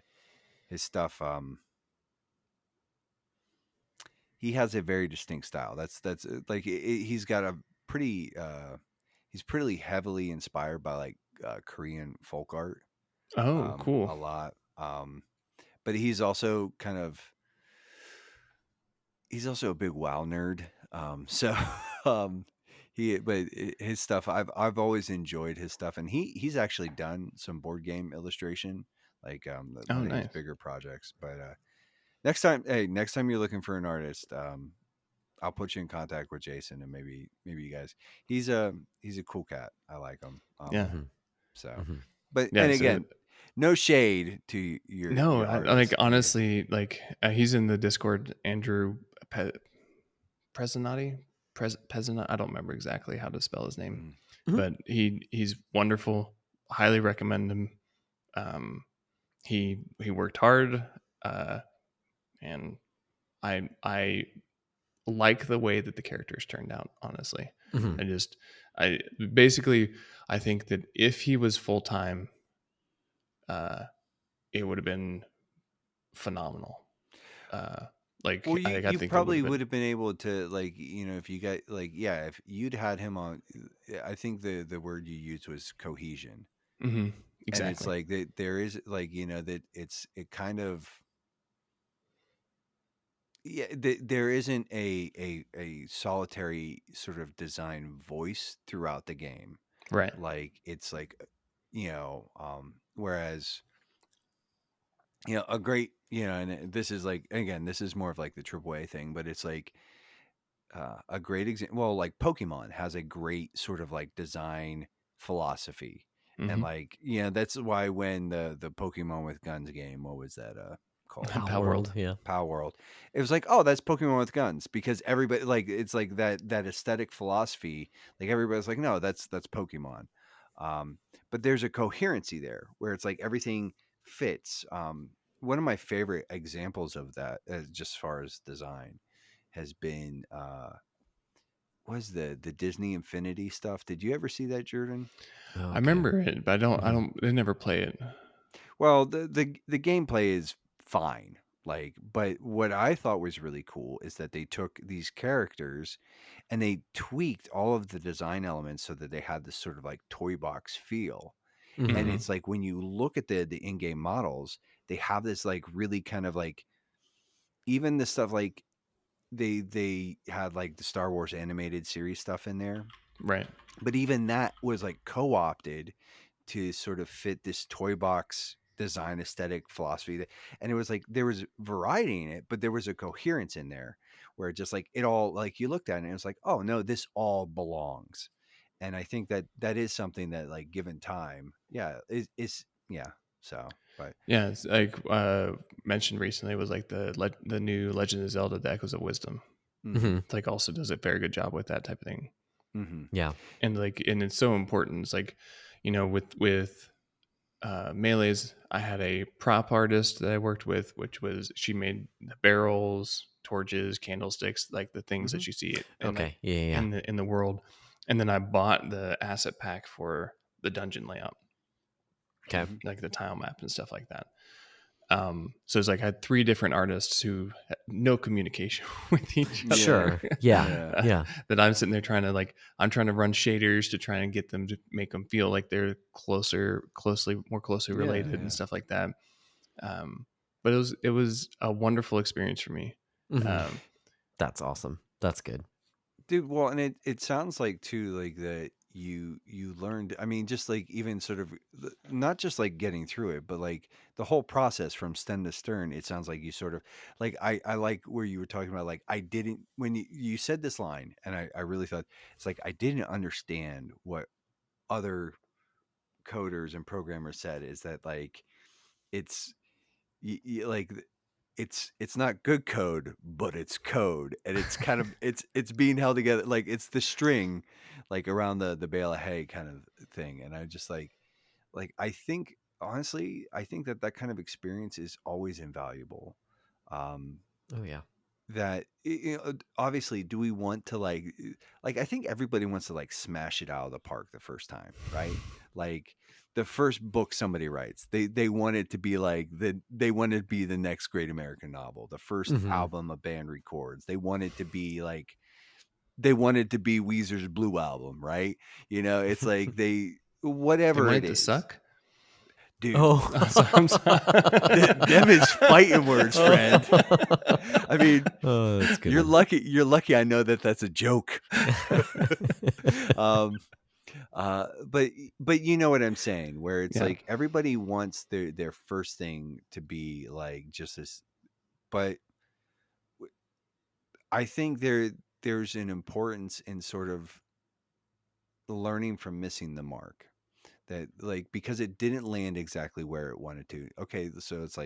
his stuff. He has a very distinct style. That's like he's got a pretty. He's pretty heavily inspired by like Korean folk art. Oh, cool. A lot. But he's also he's also a big WoW nerd. So um, his stuff I've always enjoyed his stuff, and he's actually done some board game illustration, like Oh, one of his nice. bigger projects. But next time you're looking for an artist, I'll put you in contact with Jason, and maybe you guys. He's a cool cat. I like him. Yeah. So, but Yeah. and So again, no shade to no, your like artist. honestly, like he's in the Discord. Andrew Presinati, Pezinati. I don't remember exactly how to spell his name, but he's wonderful. Highly recommend him. He worked hard, and I like the way that the characters turned out. Honestly, I basically I think that if he was full time, it would have been phenomenal. Like Well, I you think it would probably have been. would have been able to, like, if you got like, yeah, if you'd had him on, I think the word you used was cohesion, Mm-hmm, and it's exactly. like that there is like that it kind of, yeah, there isn't a solitary sort of design voice throughout the game. Right. Like it's like whereas a great, and this is like, again, this is more of like the AAA thing, but it's like a great example. Well, like Pokemon has a great sort of like design philosophy, and Mm-hmm. like that's why when the Pokemon with Guns game, what was that called? Power Power World, World. yeah. Power World. It was like, oh, that's Pokemon with guns, because everybody, like, it's like that aesthetic philosophy. Like everybody's like, no, that's Pokemon. Um, but there's a coherency there where it's like everything fits. One of my favorite examples of that, just as far as design, has been was the Disney Infinity stuff. Did you ever see that, Jordan? I Okay. remember it, but I never play it. Well, the gameplay is fine. Like, but what I thought was really cool is that they took these characters and they tweaked all of the design elements so that they had this sort of like toy box feel. And Mm-hmm. it's like when you look at the in-game models, they have this like really kind of like, even the stuff like they had like the Star Wars animated series stuff in there, Right. but even that was like co-opted to sort of fit this toy box design aesthetic philosophy, and it was like there was variety in it, but there was a coherence in there where it just like it all, like, you looked at it and it was like, oh no, this all belongs. And I think that that is something that, like, given time, yeah, is yeah. So but Yeah, it's like mentioned recently was like the new Legend of Zelda: The Echoes of Wisdom. mm-hmm, Hmm. It's like also does a very good job with that type of thing, mm-hmm, Yeah. and it's so important. It's like with melees, I had a prop artist that I worked with, which was she made the barrels, torches, candlesticks, like the things mm-hmm, that you see in like Okay. Yeah. Yeah. in the world. And then I bought the asset pack for the dungeon layout, Okay. mm-hmm. like the tile map and stuff like that. So it's like I had three different artists who had no communication with each Yeah, other. Sure. Yeah. yeah, Yeah. That I'm sitting there I'm trying to run shaders to try and get them to make them feel like they're more closely yeah, related and yeah. stuff like that. But it was a wonderful experience for me. Hmm. Um, That's awesome. That's good. Dude, well, and it sounds like too, like, that you learned, I mean, just like even sort of not just like getting through it, but like the whole process from stem to stern. It sounds like you sort of, like, I like where you were talking about, like, I didn't, when you said this line, and I really thought, it's like I didn't understand what other coders and programmers said, is that like it's like it's not good code, but it's code, and it's kind of it's being held together, like it's the string, like around the bale of hay kind of thing. And I just like I think, honestly, I think that that kind of experience is always invaluable. um Oh yeah. that obviously, do we want to I think everybody wants to smash it out of the park the first time, right? Like the first book somebody writes, they want it to be they want it to be the next great American novel, the first Mhm. album a band records. They want it to be they want it to be Weezer's Blue album, right? It's like They whatever want it it to is, suck. dude. Oh. I'm sorry. Them is fighting words, friend. I mean, Oh, that's a good you're one. lucky. You're lucky. I know that that's a joke. um, but you know what I'm saying, where it's Yeah. like everybody wants their first thing to be just this, but I think there's an importance in sort of learning from missing the mark, that because it didn't land exactly where it wanted to. Okay, so it's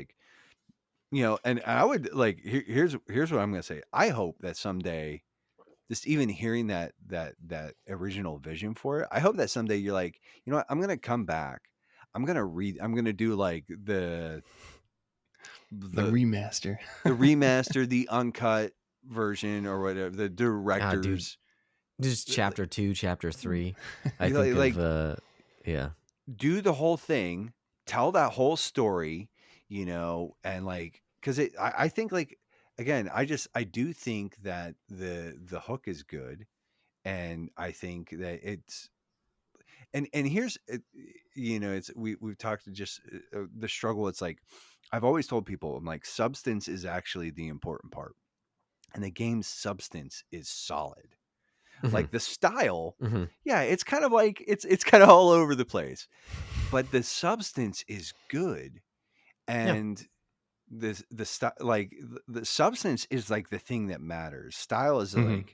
and I would here's what I'm gonna say. I hope that someday, just even hearing that original vision for it, I hope that someday you're like, you know what, I'm gonna come back. I'm gonna do The the remaster. the remaster, the uncut version or whatever, the Ah, dude, directors. just Like, chapter 2, chapter 3. I you think of like yeah. do the whole thing, tell that whole story, and because I think again, I do think that the hook is good, and I think that it's and here's it's we've talked just the struggle. It's like I've always told people, I'm like, substance is actually the important part, and the game's substance is solid. Mhm. Like the style, Mhm. yeah, it's kind of it's kind of all over the place, but the substance is good. Yeah. And the substance is the thing that matters. Style is Mhm.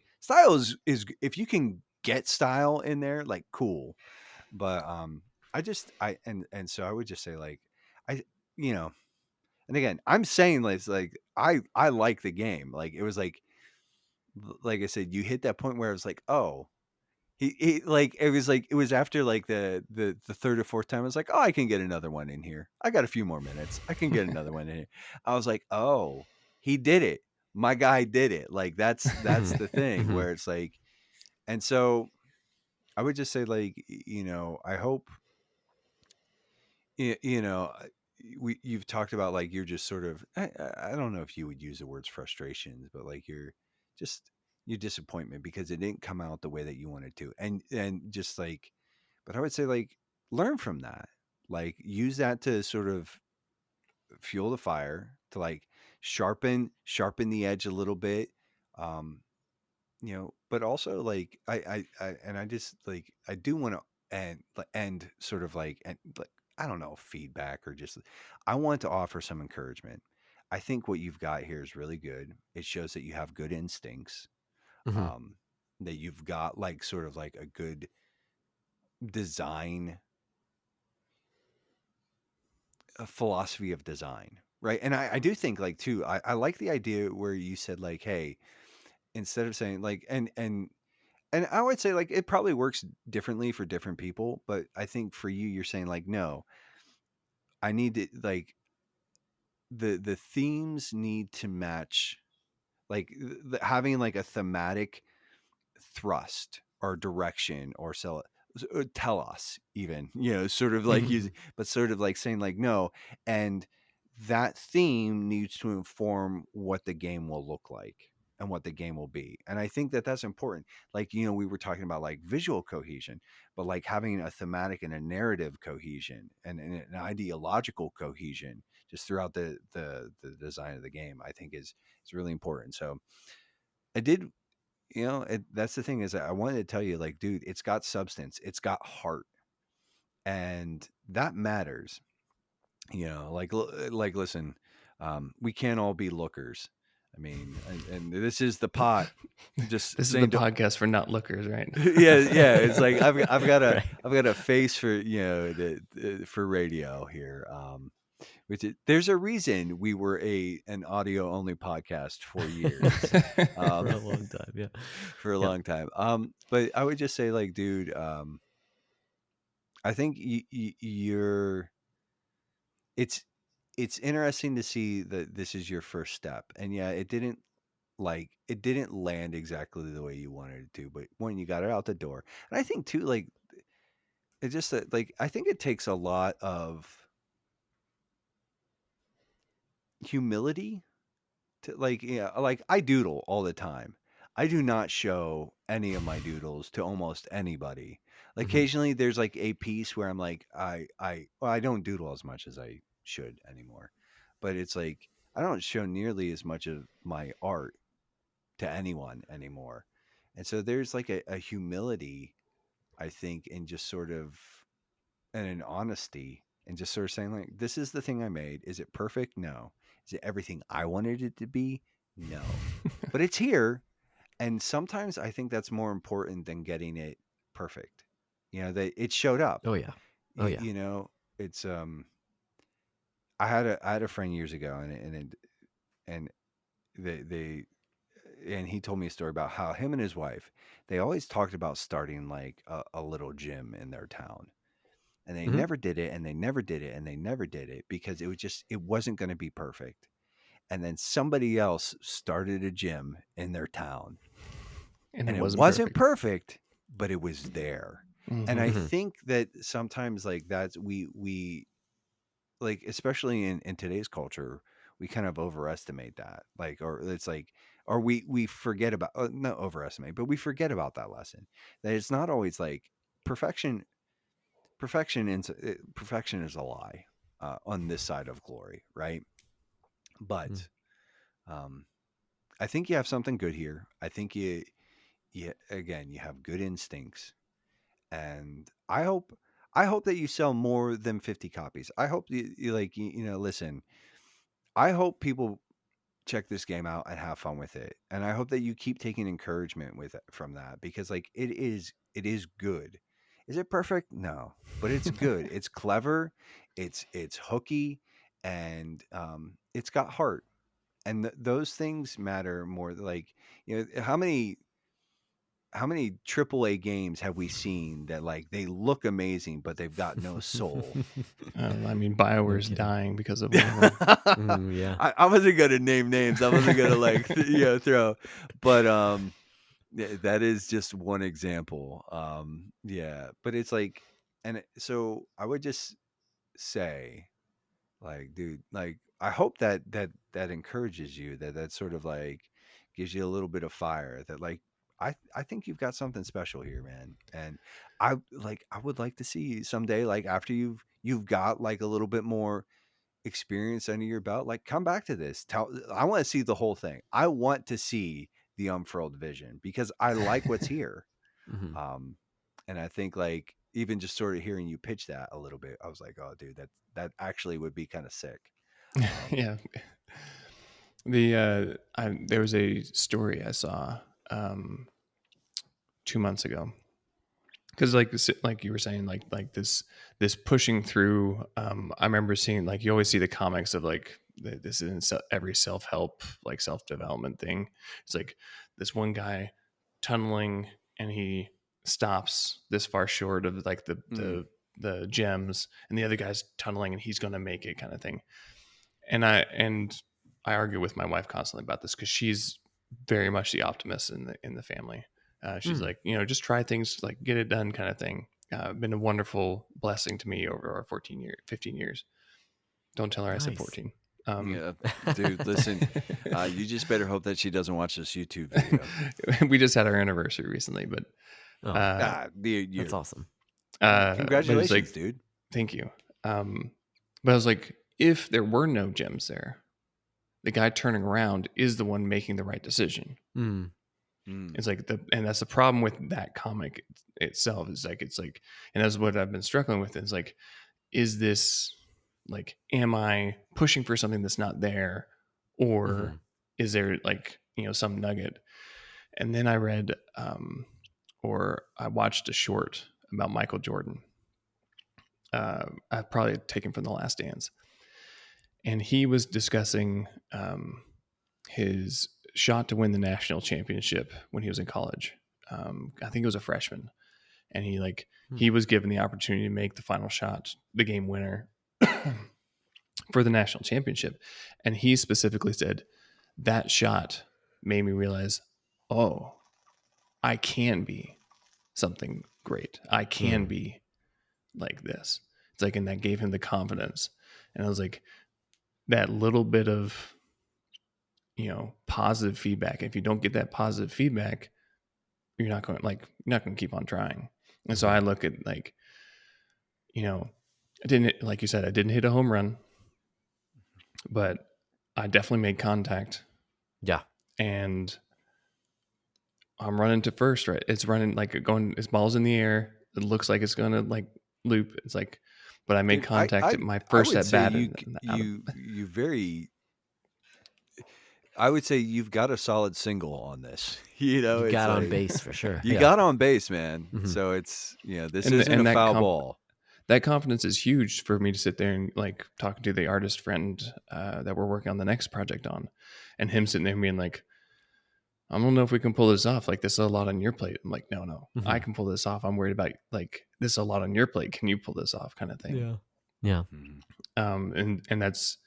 is if you can get style in there, cool. But I just and so I would just say I you know and again, I'm saying it's I like the game. Like it was like I said, you hit that point where it was like, oh, he it was it was after the third or fourth time. I was like, oh, I can get another one in here. I got a few more minutes. I can get another one in here. I was like, oh, he did it. My guy did it. Like that's Mhm. the thing Mhm. where it's and so I would just say I hope y- you know uh, you've talked about you're just sort of I don't know if you would use the words frustrations, but you're just your disappointment because it didn't come out the way that you wanted to, and just but I would say learn from that, use that to sort of fuel the fire, to sharpen the edge a little bit. um but also and I just I do want to end sort of and I don't know, feedback, or just I want to offer some encouragement. I think what you've got here is really good. It shows that you have good instincts, Mhm. um that you've got sort of a good design, a philosophy of design, right? And I do think too, I like the idea where you said hey, instead of saying and I would say it probably works differently for different people, but I think for you, you're saying no, I need to the themes need to match, having a thematic thrust or direction, or tell us, even sort of Mhm. using, but sort of saying no, and that theme needs to inform what the game will look like and what the game will be. And I think that that's important. We were talking about visual cohesion, but having a thematic and a narrative cohesion, and an ideological cohesion just throughout the design of the game, I think is really important. So I did, that's the thing, is that I wanted to tell you, dude, it's got substance, it's got heart, and that matters. Listen, we can't all be lookers. I mean, and this is the pot. Just This is the saying, podcast for not lookers, right? yeah, yeah. It's Right. I've got a face for for radio here. Which there's a reason we were an audio only podcast for years. For Um, a long time, yeah. for a Yep. long time. But I would just say, dude, I think you're. It's it's interesting to see that this is your first step, and yeah, it didn't. like it didn't land exactly the way you wanted it to, but when you got it out the door. And I think too, like it's just that like I think it takes a lot of humility to like like I doodle all the time. I do not show any of my doodles to almost anybody. Like Mhm. occasionally there's like a piece where I'm like well, I don't doodle as much as I should anymore. But it's like I don't show nearly as much of my art to anyone anymore. And so there's like a humility, I think, in just sort of and an honesty and just sort of saying like this is the thing I made. Is it perfect? No. Is it everything I wanted it to be? No. But it's here, and sometimes I think that's more important than getting it perfect. That it showed up. Oh yeah. Oh yeah. It's I had a friend years ago, and they and he told me a story about how him and his wife, they always talked about starting like a little gym in their town, and they Mhm. never did it, and they never did it, and they never did it because it wasn't going to be perfect. And then somebody else started a gym in their town, And it and it wasn't wasn't perfect. perfect, but it was there. And I Mm-hmm. Mhm. think that sometimes like that's we like especially in today's culture, we kind of overestimate that. Like or it's like or we forget about not overestimate, but we forget about that lesson. That it's not always like perfection perfection is a lie on this side of glory, right? Mhm. But um I think you have something good here. I think you again, you have good instincts, and I hope that you sell more than 50 copies. I hope you like listen. I hope people check this game out and have fun with it, and I hope that you keep taking encouragement with from that because like it is good. Is it perfect? No, but it's good. It's clever. It's hooky, and it's got heart, and those things matter more. Like how many AAA games have we seen that like they look amazing but they've got no soul? I mean, No BioWare's kidding. dying because of one of them. Yeah. I wasn't gonna name names. I wasn't gonna like throw, but that is just one example. Yeah, but it's like, so I would just say like, dude, like I hope that encourages you, that sort of like gives you a little bit of fire that like I think you've got something special here, man. And I would like to see you someday, like after you've got like a little bit more experience under your belt, like come back to this. I want to see the whole thing. I want to see the unfurled vision because I like what's here. Mhm. Um, and I think like even just sort of hearing you pitch that a little bit, I was like, oh, dude, that actually would be kind of sick. Yeah. There was a story I saw um, 2 months ago because like you were saying like this pushing through. I remember seeing like you always see the comics of like this is every self-help like self-development thing. It's like this one guy tunneling and he stops this far short of like Mm, the gems, and the other guy's tunneling and he's going to make it kind of thing. And I argue with my wife constantly about this because she's very much the optimist in the family. She's Mm. like, just try things, like get it done, kind of thing. Been a wonderful blessing to me over our 15 years. Don't tell her I said Nice. 14. Um, yeah, dude, listen, you just better hope that she doesn't watch this YouTube video. we just had our anniversary recently, but Oh, uh, that's awesome. but it's Congratulations, like, dude. thank you. But I was like, if there were no gems there, the guy turning around is the one making the right decision. Mm. Mm, It's like and that's the problem with that comic itself. Is like it's like, and that's what I've been struggling with. Is like, is this like, am I pushing for something that's not there, or Mhm. is there like some nugget? And then I read or I watched a short about Michael Jordan. I've probably taken from The Last Dance, and he was discussing his shot to win the national championship when he was in college. I think it was a freshman, and Hmm. he was given the opportunity to make the final shot, the game winner for the national championship, and he specifically said that shot made me realize, oh, I can be something great. I can be like this. It's like, and that gave him the confidence. And I was like, that little bit of, positive feedback. If you don't get that positive feedback, you're not going to keep on trying. And so I look at like, I didn't, like you said, I didn't hit a home run, but I definitely made contact. Yeah. And I'm running to first, right? It's running like going, his ball's in the air. It looks like it's going to like loop. It's like, but I made Dude, contact at my I first would at say bat. I would say you've got a solid single on this. You You it's got on like, base for sure. You Yeah. got on base, man. Mhm. So it's, this And isn't a foul ball. That confidence is huge for me to sit there and like talking to the artist friend that we're working on the next project on, and him sitting there being like, I don't know if we can pull this off. Like, this is a lot on your plate. I'm like, no, I can pull this off. I'm worried about like, this is a lot on your plate. Can you pull this off, kind of thing? Yeah. Yeah. And that's,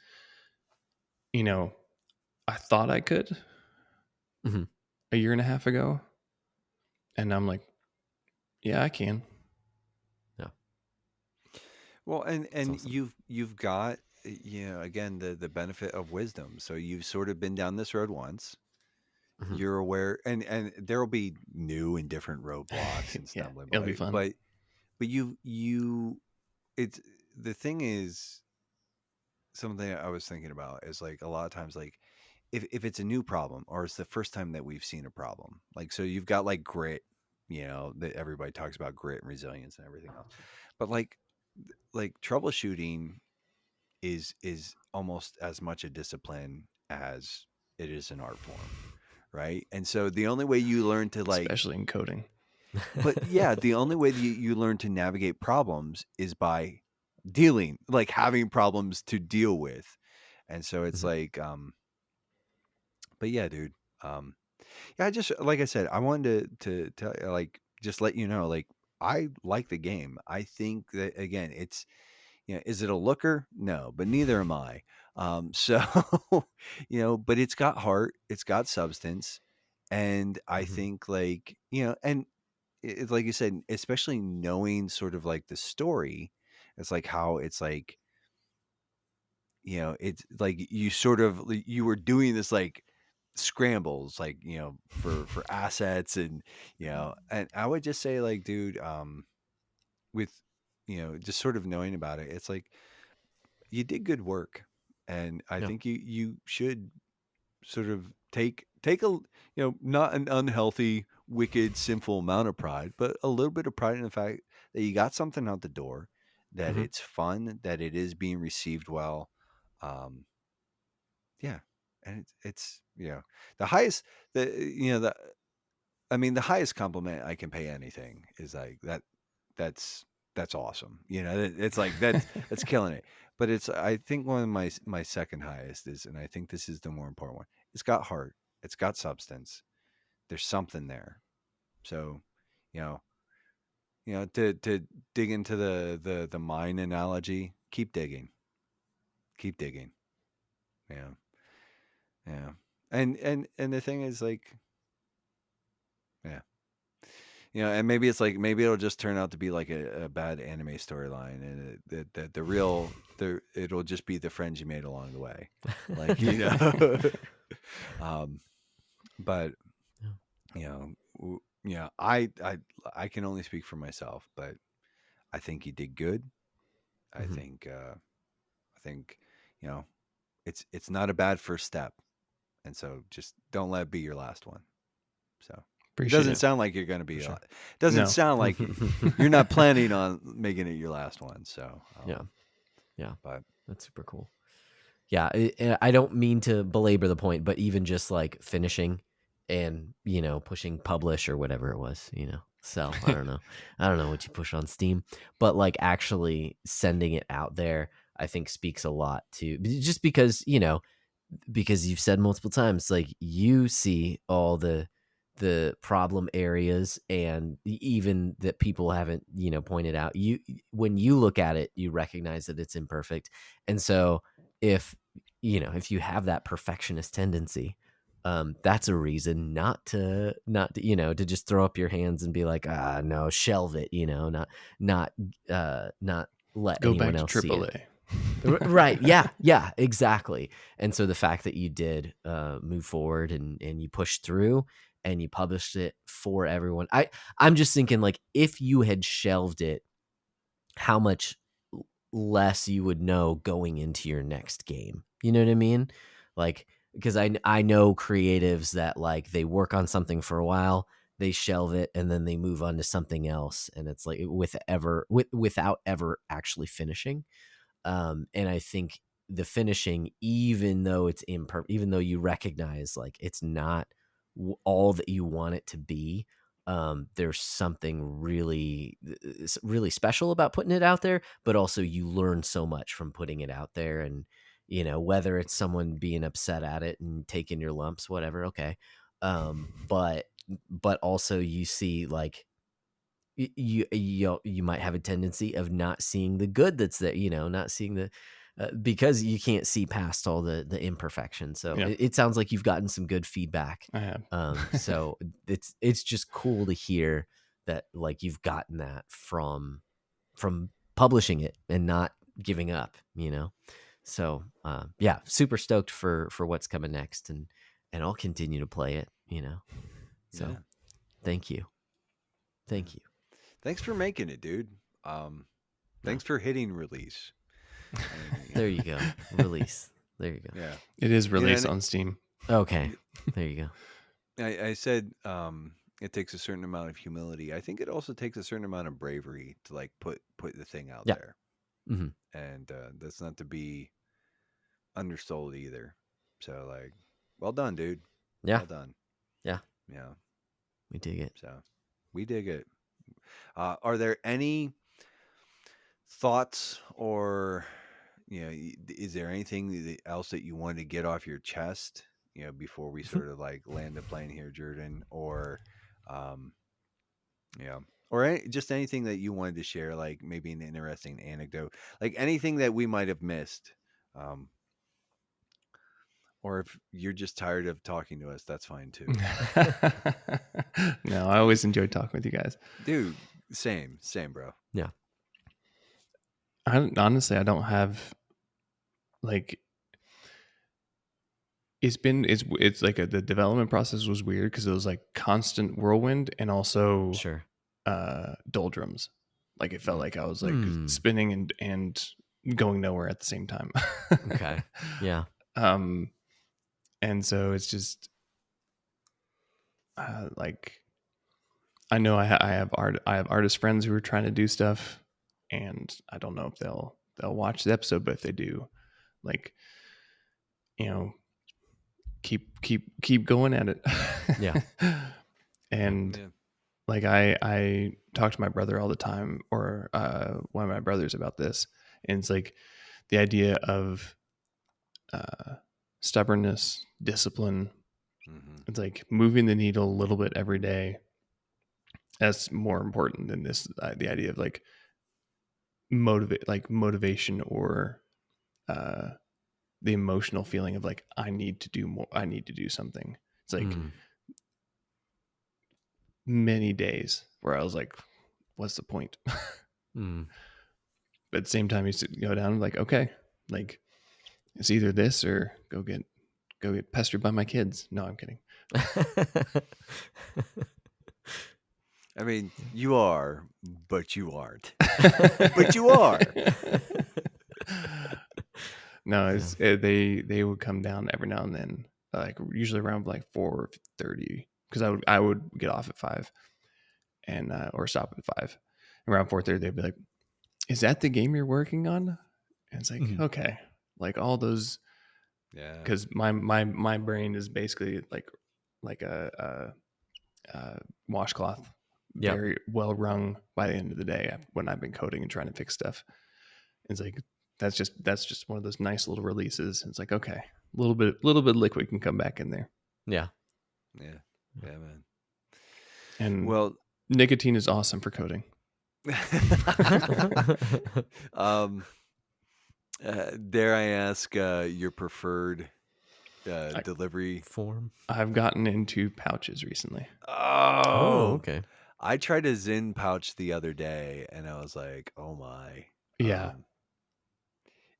I thought I could a year and a half ago, and I'm like, yeah, I can. Yeah. Well, and awesome. you've got, again, the benefit of wisdom. So you've sort of been down this road once. You're aware, and there will be new and different roadblocks and Yeah, stumbling it'll be blocks, fun. but it's the thing is, something I was thinking about is like a lot of times, like if it's a new problem or it's the first time that we've seen a problem, like, so you've got like grit, that everybody talks about, grit and resilience and everything else, but like troubleshooting is almost as much a discipline as it is an art form, right? And so the only way you learn to like, especially in coding, but yeah, the only way that you learn to navigate problems is by having problems to deal with. And so it's like, but yeah, dude, yeah, just like I said, I wanted to tell you, like, just let you know, like, I like the game. I think that, again, it's, is it a looker? No, but neither am I. So, but it's got heart, it's got substance. And I think, like, and it's like you said, especially knowing sort of like the story, it's like how it's like, it's like you sort of, you were doing this like scrambles, like, for assets, and, and I would just say, like, dude, with, just sort of knowing about it, it's like you did good work. And I think you should sort of take a, not an unhealthy, wicked, sinful amount of pride, but a little bit of pride in the fact that you got something out the door, that it's fun, that it is being received well. Yeah. And it's, the highest, the I mean, the highest compliment I can pay anything is like that. That's awesome. It's like that's killing it. But it's, I think, one of my second highest is, and I think this is the more important one. It's got heart. It's got substance. There's something there. So, you know, to dig into the mine analogy, keep digging. Keep digging. Yeah. Yeah. And the thing is, like, yeah. And maybe it's like, maybe it'll just turn out to be like a bad anime storyline, and the real, it'll just be the friends you made along the way, like, but I can only speak for myself, but I think you did good. I think it's not a bad first step, and so just don't let it be your last one. So. It doesn't sound like you're going to be. Sure. It doesn't sound like you're not planning on making it your last one. So yeah, but that's super cool. Yeah, I don't mean to belabor the point, but even just like finishing and pushing publish or whatever it was, sell. I don't know what you push on Steam, but like actually sending it out there, I think speaks a lot to, just because because you've said multiple times, like, you see all the problem areas, and even that people haven't pointed out. When you look at it, you recognize that it's imperfect. And so if you have that perfectionist tendency, that's a reason not to to just throw up your hands and be like, no, shelve it, not let Go back anyone to else see it. AAA. Right. Yeah, exactly. And so the fact that you did move forward and you pushed through and you published it for everyone, I'm just thinking, like, if you had shelved it, how much less you would know going into your next game. You know what I mean? Like, because I know creatives that, like, they work on something for a while, they shelve it, and then they move on to something else, and it's like without ever actually finishing. And I think the finishing, even though it's imperfect, even though you recognize, like, it's not all that you want it to be, there's something really, really special about putting it out there, but also you learn so much from putting it out there. And, whether it's someone being upset at it and taking your lumps, whatever. Okay. But also you see, like, you might have a tendency of not seeing the good that's there, not seeing the because you can't see past all the imperfections. So Yeah. it sounds like you've gotten some good feedback. I have. So it's just cool to hear that, like, you've gotten that from publishing it and not giving up, So yeah, super stoked for what's coming next, and I'll continue to play it, So Yeah. thank you. Thanks for making it, dude. Thanks for hitting release. There you go. Release. There you go. Yeah. It is released and on Steam. Okay. There you go. I said it takes a certain amount of humility. I think it also takes a certain amount of bravery to, like, put the thing out there. Mm-hmm. And that's not to be undersold either. So, like, well done, dude. Yeah. Well done. Yeah. Yeah. We dig it. So we dig it. Are there any thoughts, or, is there anything else that you wanted to get off your chest, before we sort of, like, land the plane here, Jordan? Or, or just anything that you wanted to share, like maybe an interesting anecdote, like anything that we might have missed. Or if you're just tired of talking to us, that's fine too. No, I always enjoy talking with you guys. Dude, same, bro. Yeah. Honestly, I don't have, like, it's like the development process was weird because it was like constant whirlwind and also Sure. doldrums. Like, it felt like I was, like, spinning and going nowhere at the same time. Okay. Yeah. And so it's just like, I know I have artist friends who are trying to do stuff, and I don't know if they'll watch the episode, but if they do, like, keep going at it. Yeah. And like, I talk to my brother all the time, or one of my brothers, about this, and it's like the idea of stubbornness, discipline. It's like moving the needle a little bit every day. That's more important than this, the idea of, like, motivation, or the emotional feeling of, like, I need to do more. I need to do something. It's like many days where I was like, what's the point? But at the same time, you go down, like, okay, like, it's either this or go get pestered by my kids. No, I'm kidding. I mean, you are, but you aren't. But you are. No, it's they would come down every now and then, like usually around like 4:30, because I would get off at 5, and or stop at 5. Around 4:30, they'd be like, "Is that the game you're working on?" And it's like, okay, like all those, yeah, because my brain is basically like a washcloth, very well wrung by the end of the day when I've been coding and trying to fix stuff. It's like, that's just one of those nice little releases. It's like, okay, a little bit of liquid can come back in there. Yeah, man. And well, nicotine is awesome for coding. Dare I ask your preferred delivery form. I've gotten into pouches recently. Oh, Oh, okay. I tried a Zin pouch the other day, and I was like, "Oh my!" Yeah.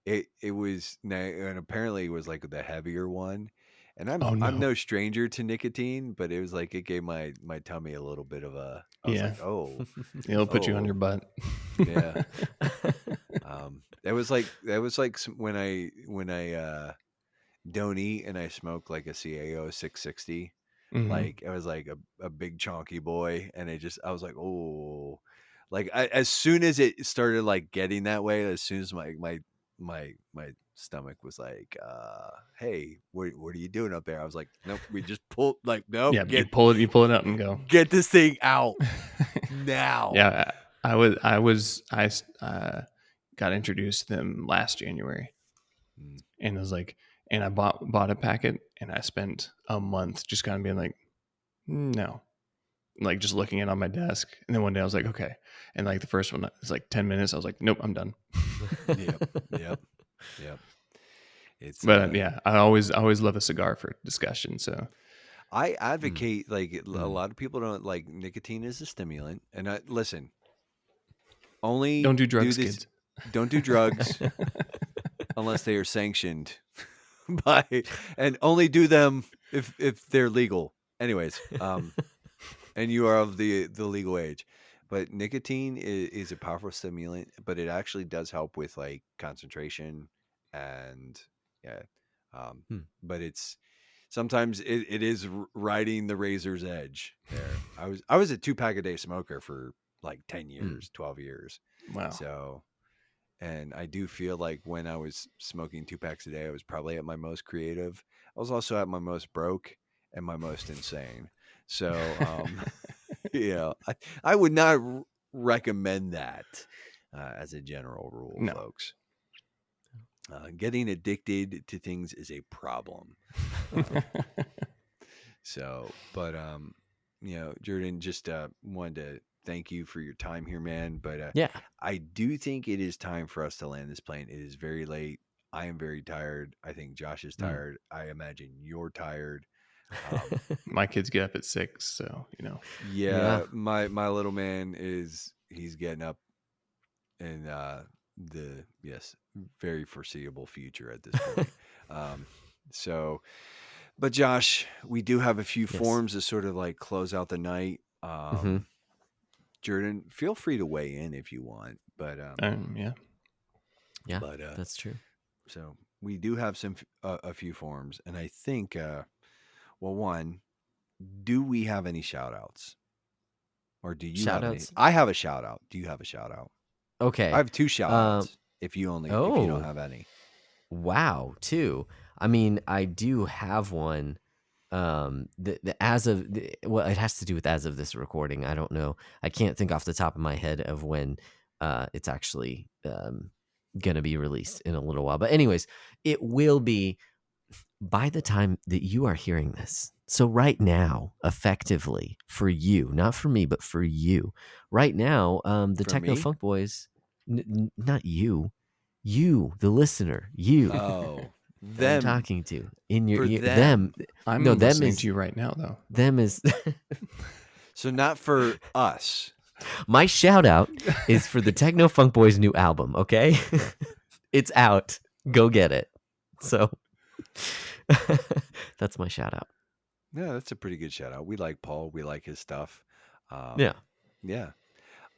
It was, and apparently it was like the heavier one, and Oh I'm no. no stranger to nicotine, but it was like it gave my tummy a little bit of a. I was Yeah. like, "Oh, It'll put you on oh, your butt. yeah." That was like when I don't eat and I smoke like a CAO 660. Mhm. Like I was like a big chonky boy, and I was like, oh, like as soon as it started like getting that way, as soon as my stomach was like, hey, what are you doing up there? I was like, nope, we just pull, like, nope, Yeah, you pull it out and go. get this thing out now. Yeah, I got introduced to them last January, Mm. and it was like, and I bought a packet, and I spent a month just kind of being like, no, like just looking it on my desk, and then one day I was like, okay, and like the first one, it's like 10 minutes. I was like, nope, I'm done. Yep, yep, yep. It's But yeah, I always love a cigar for discussion. So I advocate like a Mm. lot of people don't like nicotine as a stimulant, and I listen. Only don't do drugs, this. kids. Don't do drugs unless they are sanctioned by, and only do them if they're legal. Anyways, and you are of the legal age. But nicotine is a powerful stimulant, but it actually does help with like concentration and yeah. Hmm. But it's sometimes it is riding the razor's edge there. I was a 2-pack a day smoker for like 10 years, 12 years. Wow. So, and I do feel like when I was smoking 2 packs a day, I was probably at my most creative. I was also at my most broke and my most insane. So, I would not recommend that as a general rule, No. folks. Getting addicted to things is a problem. Um, but Jordan, just wanted to thank you for your time here, man. But Yeah. I do think it is time for us to land this plane. It is very late. I am very tired. I think Josh is tired. I imagine you're tired. My kids get up at 6, so Yeah, my little man he's getting up in the very foreseeable future at this point. So, but Josh, we do have a few Yes. forms to sort of like close out the night. Mhm. Jordan, feel free to weigh in if you want, but yeah. Yeah, but that's true. so we do have a few forms, and I think well, one, do we have any shout outs? Or do you have any? Shout-outs? I have a shout out. Do you have a shout out? I Okay. have 2 shout outs if you don't Oh, have any. wow, 2. I mean, I do have one. Well, it has to do with as of this recording. I don't know. I can't think off the top of my head of when it's actually gonna be released in a little while. But anyways, it will be by the time that you are hearing this. So right now, effectively for you, not for me, but for you, right now, the For Techno me? Funk Boys, not you, the listener, you Oh, that I'm them. talking to in your For ear, them. I'm no, them listening is to you right now, though. them is So not for us. my shout out is for the Techno Funk Boys new album. Okay, it's out. Go get it. So that's my shout out. Yeah, that's a pretty good shout out. We like Paul. We like his stuff. Yeah. Yeah.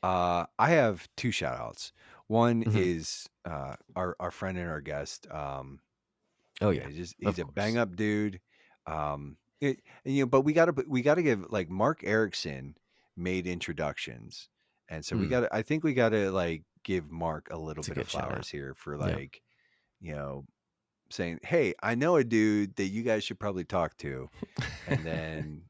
I have 2 shout outs. One Mhm. is our friend and our guest. Oh yeah, he's of a bang course. up dude. But we gotta give like Mark Erickson made introductions, and so Mm, I think we gotta like give Mark a little it's a bit of good shout out. flowers here for Yeah. like you know saying, hey, I know a dude that you guys should probably talk to, and then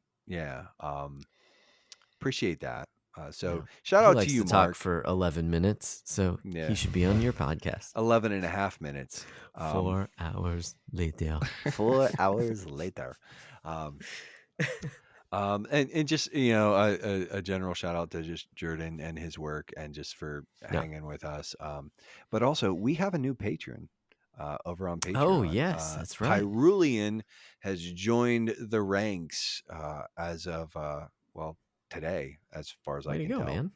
appreciate that. So Yeah. shout He out to likes you, to talk Mark. for 11 minutes, so he Yeah, should be on your podcast. 11 and a half minutes. 4 hours later. 4 hours later. Um, and just a general shout out to just Jordan and his work, and just for Yeah. hanging with us. But also we have a new patron. over on Patreon. Oh, yes, that's right. Hyrulean has joined the ranks as of today, as far as Way I to can go, tell. man.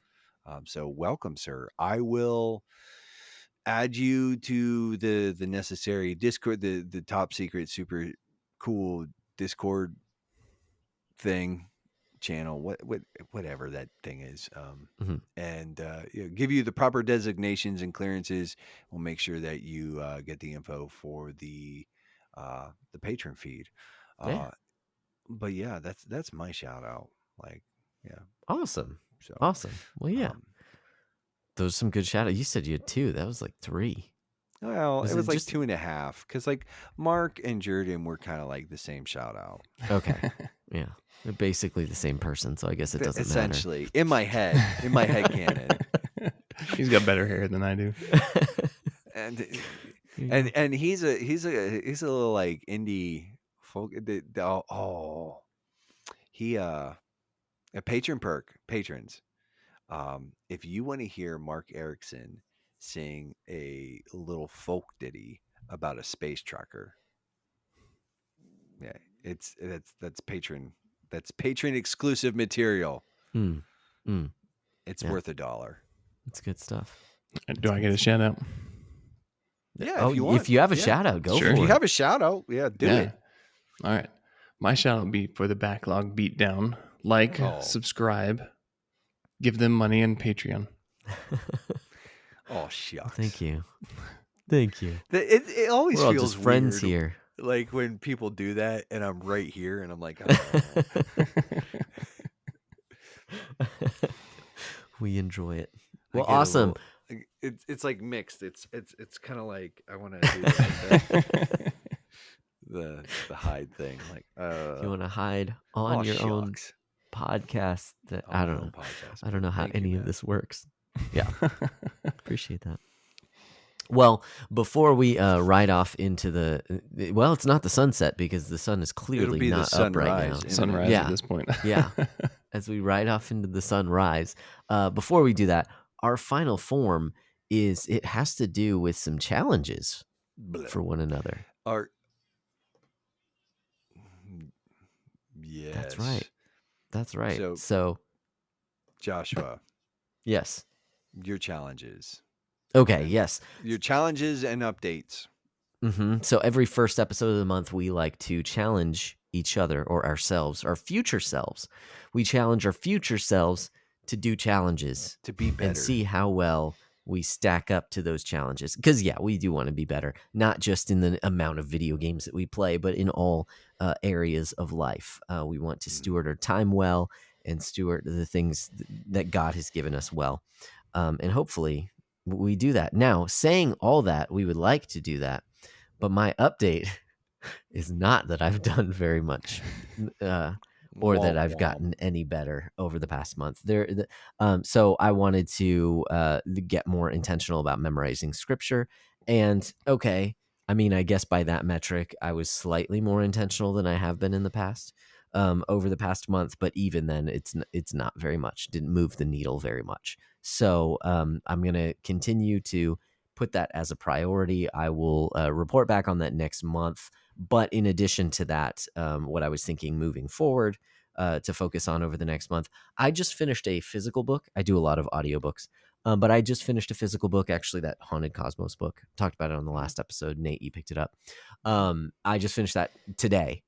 So welcome, sir. I will add you to the necessary Discord, the top secret, super cool Discord thing channel, whatever that thing is, and give you the proper designations and clearances. We'll make sure that you get the info for the patron feed. Yeah. But yeah, that's my shout out. Like, yeah, Awesome. so Awesome. Well, yeah. Those are some good shout outs. You said you had 2. That was like 3. Well, it was like just 2.5 because like Mark and Jordan were kind of like the same shout out. Okay. Yeah. They're basically the same person, so I guess it doesn't essentially in my head canon. He's got better hair than I do. and he's a little like indie folk. He a patrons. If you want to hear Mark Erickson sing a little folk ditty about a space trucker, yeah, that's patron exclusive material. It's worth $1. It's good stuff. Do I get a shout out? Yeah, if you have a shout out, go for it. If you have a shout out, do it. All right. My shout out would be for the Backlog Beatdown. Subscribe, give them money on Patreon. Oh, shucks. Thank you. It always We're all feels just friends weird, here. like when people do that and I'm right here and I'm like, we enjoy it. Well, awesome. It's like mixed. It's kind of like I want to do like the hide thing. Like, you want to hide on your own podcast? That I don't know. I don't know how any of this works. Yeah, appreciate that. Well, before we ride off into it's not the sunset because the sun is clearly not up right now. Sunrise at this point. Yeah, as we ride off into the sunrise. Before we do that, our final form it has to do with some challenges for one another. Yes. That's right. So Joshua. Yes. Your challenges. Okay, yes. Your challenges and updates. So every first episode of the month, we like to challenge each other or ourselves, our future selves. We challenge our future selves to do challenges. To be better. And see how well we stack up to those challenges. Because, yeah, we do want to be better. Not just in the amount of video games that we play, but in all areas of life. We want to steward our time well and steward the things that God has given us well. And hopefully we do that. Now, saying all that, we would like to do that. But my update is not that I've done very much or that I've gotten any better over the past month. So I wanted to get more intentional about memorizing scripture. And okay, I mean, I guess by that metric, I was slightly more intentional than I have been in the past over the past month. But even then, it's not very much. Didn't move the needle very much. So I'm going to continue to put that as a priority. I will report back on that next month. But in addition to that, what I was thinking moving forward to focus on over the next month, I just finished a physical book. I do a lot of audiobooks, but I just finished a physical book, actually, that Haunted Cosmos book. Talked about it on the last episode. Nate, you picked it up. I just finished that today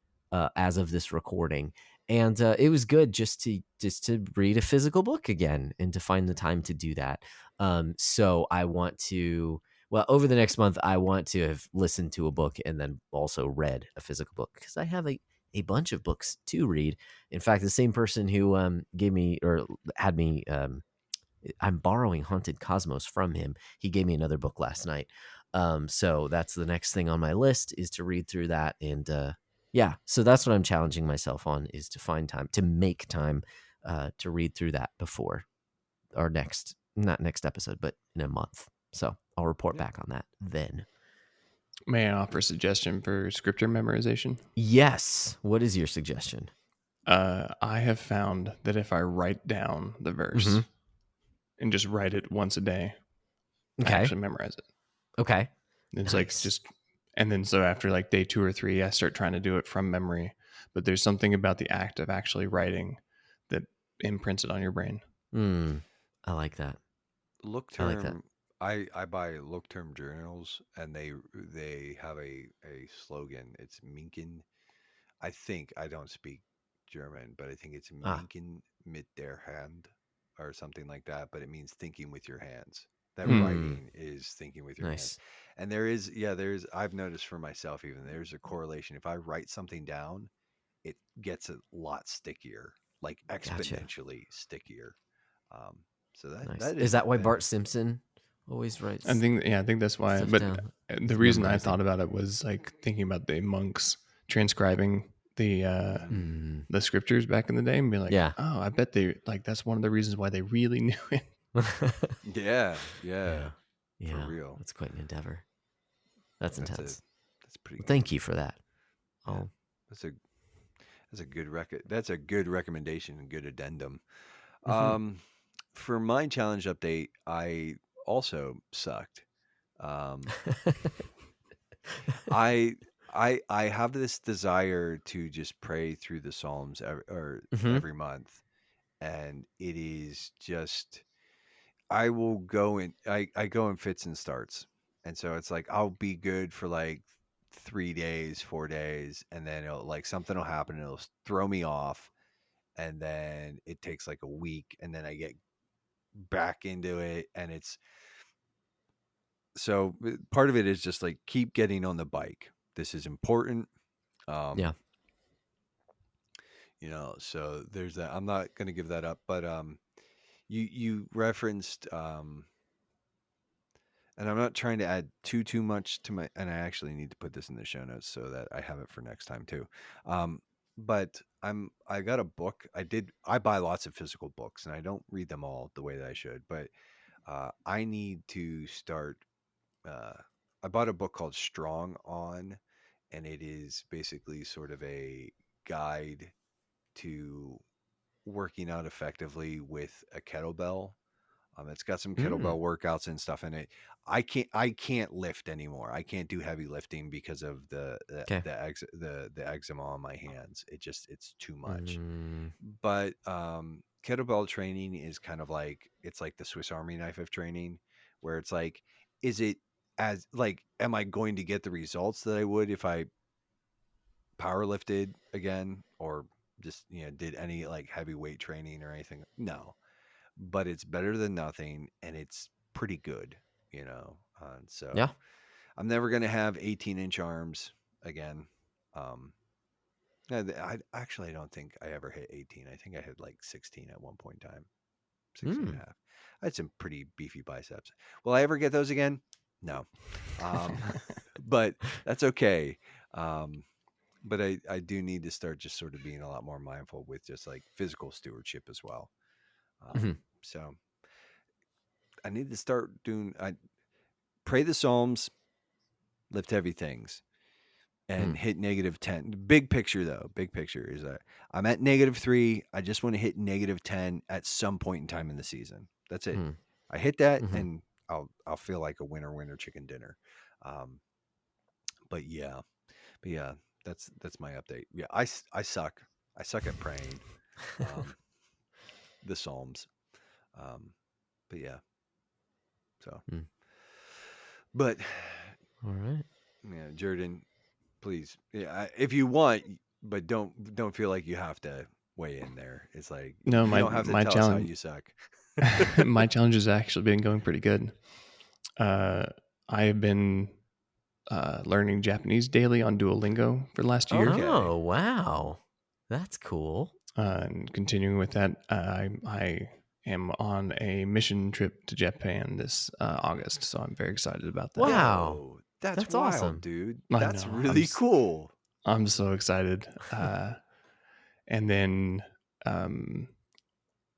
as of this recording. And it was good just to read a physical book again and to find the time to do that. So I want to, over the next month, I want to have listened to a book and then also read a physical book because I have a bunch of books to read. In fact, the same person who gave me or had me, I'm borrowing Haunted Cosmos from him. He gave me another book last night. So that's the next thing on my list is to read through that. And yeah, so that's what I'm challenging myself on is to find time, to make time to read through that before our not next episode, but in a month. So I'll report back on that then. May I offer a suggestion for scripture memorization? Yes. What is your suggestion? I have found that if I write down the verse and just write it once a day, I actually memorize it. Okay. It's like just And then so after like day 2 or 3, I start trying to do it from memory. But there's something about the act of actually writing that imprints it on your brain. I like that. Look I like that. term. I buy look term journals, and they have a slogan. It's Minken. I think I don't speak German, but I think it's Ah, Minken mit der Hand or something like that. But it means thinking with your hands. That Hmm. writing is thinking with your hands. nice. And there's I've noticed for myself even there's a correlation. If I write something down, it gets a lot stickier, like Gotcha. exponentially stickier. Um, so that Nice. that Is is that why that Bart is Simpson always I writes think, yeah, I think that's why. stuff But down? the He's reason I memorizing. thought about it was like thinking about the monks transcribing mm, the scriptures back in the day and be like, Yeah. oh, I bet they like that's one of the reasons why they really knew it. yeah, yeah, Yeah. for Yeah. real. That's quite an endeavor. That's That's a intense. that's pretty Well, good. thank you for that. Yeah, Oh. that's a that's a good That's a good recommendation and good addendum. Mhm. Um, for my challenge update, I also sucked. Um, I I have this desire to just pray through the Psalms Mhm. every month, and it is just I will go in I go in fits and starts. And so it's like I'll be good for like 3 days, 4 days, and then it'll like something will happen and it'll throw me off. And then it takes like a week and then I get back into it. And it's so part of it is just like keep getting on the bike. This is important. Yeah. Um, so there's that. I'm not gonna give that up, but you referenced and I'm not trying to add too much to my. And I actually need to put this in the show notes so that I have it for next time too. But I got a book. I buy lots of physical books, and I don't read them all the way that I should. But I need to start. Uh, I bought a book called Strong On, and it is basically sort of a guide to working out effectively with a kettlebell. It's got some Mm. kettlebell workouts and stuff in it. I can't lift anymore. I can't do heavy lifting because of Okay. the eczema on my hands. It's too much. Mm. But kettlebell training is kind of like it's like the Swiss Army knife of training, where it's like, is it as like, am I going to get the results that I would if I power lifted again or just did any like heavy weight training or anything? No, but it's better than nothing and it's pretty good, and Yeah. so I'm never going to have 18-inch arms again. um I actually, I don't think I ever hit 18. I think I hit like 16 at one point in time. 16 and Mm. a half. I had some pretty beefy biceps. Will I ever get those again? No. um but that's okay. But I do need to start just sort of being a lot more mindful with just like physical stewardship as well. Mhm. So I need to start doing. I pray the Psalms, lift heavy things, and Mm. hit -10. Big picture though, big picture is that I'm at -3. I just want to hit -10 at some point in time in the season. That's it. Mm. I hit that, Mhm. and I'll feel like a winner chicken dinner. Um, but yeah, but yeah, that's my update. Yeah, I suck. I suck at praying. Um, the Psalms. Um, but yeah, so. Mm. But All right. yeah, Jordan, please, yeah, if you want, but don't feel like you have to weigh in there. It's like No, you my don't have to my tell us how challenge you suck. my challenge has actually been going pretty good. Uh, I have been learning Japanese daily on Duolingo for the last year, Okay. Oh, wow. That's cool. and continuing with that, I am on a mission trip to Japan this August, so I'm very excited about that. Wow. Whoa, that's That's wild, awesome. dude. I That's know really cool. I'm so excited. And then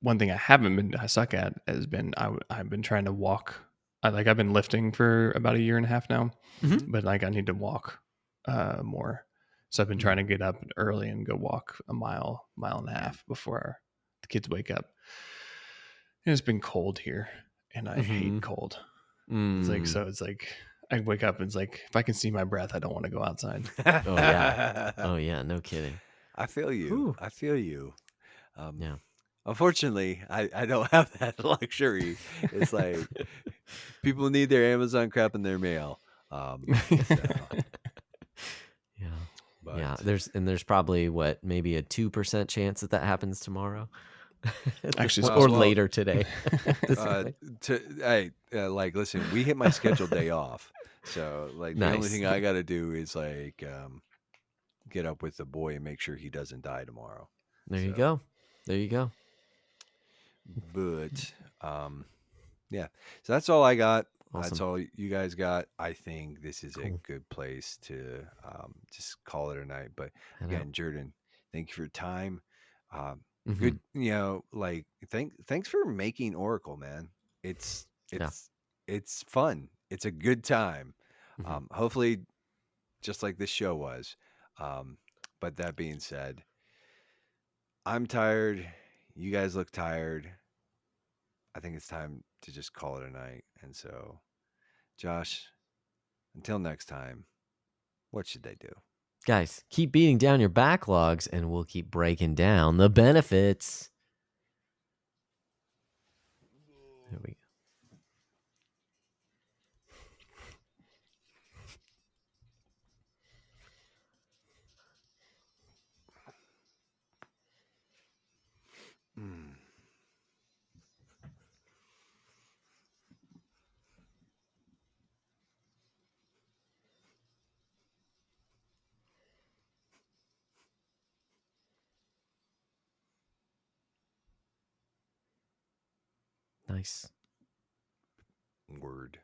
one thing I suck at has been I've been trying to walk. I've been lifting for about a year and a half now, Mhm. Mhm. but like I need to walk more. So I've been Mm. trying to get up early and go walk a mile and a half before the kids wake up. And it's been cold here, and I hate Mhm. cold. It's like Mm. so. It's like I wake up and it's like, if I can see my breath, I don't want to go outside. Oh yeah. Oh yeah. No kidding. I feel you. Whew. I feel you. Yeah. Unfortunately, I don't have that luxury. It's like people need their Amazon crap in their mail. So, Yeah. but Yeah. There's probably maybe a 2% chance that happens tomorrow. Actually, or later today. Like, listen, we hit my scheduled day off, so like the only Nice. thing I got to do is like get up with the boy and make sure he doesn't die tomorrow. There you go. There you go. But yeah, so that's all I got. Awesome. That's all you guys got. I think this is a Cool. good place to just call it a night. But Head again, out. Jordan, thank you for your time. Mhm. Good, like thanks for making Oracle, man. It's fun. It's a good time. Mhm. Hopefully, just like this show was. But that being said, I'm tired. You guys look tired. I think it's time to just call it a night. And so, Josh, until next time, what should they do? Guys, keep beating down your backlogs and we'll keep breaking down the benefits. There we go. Mm. Nice. Word.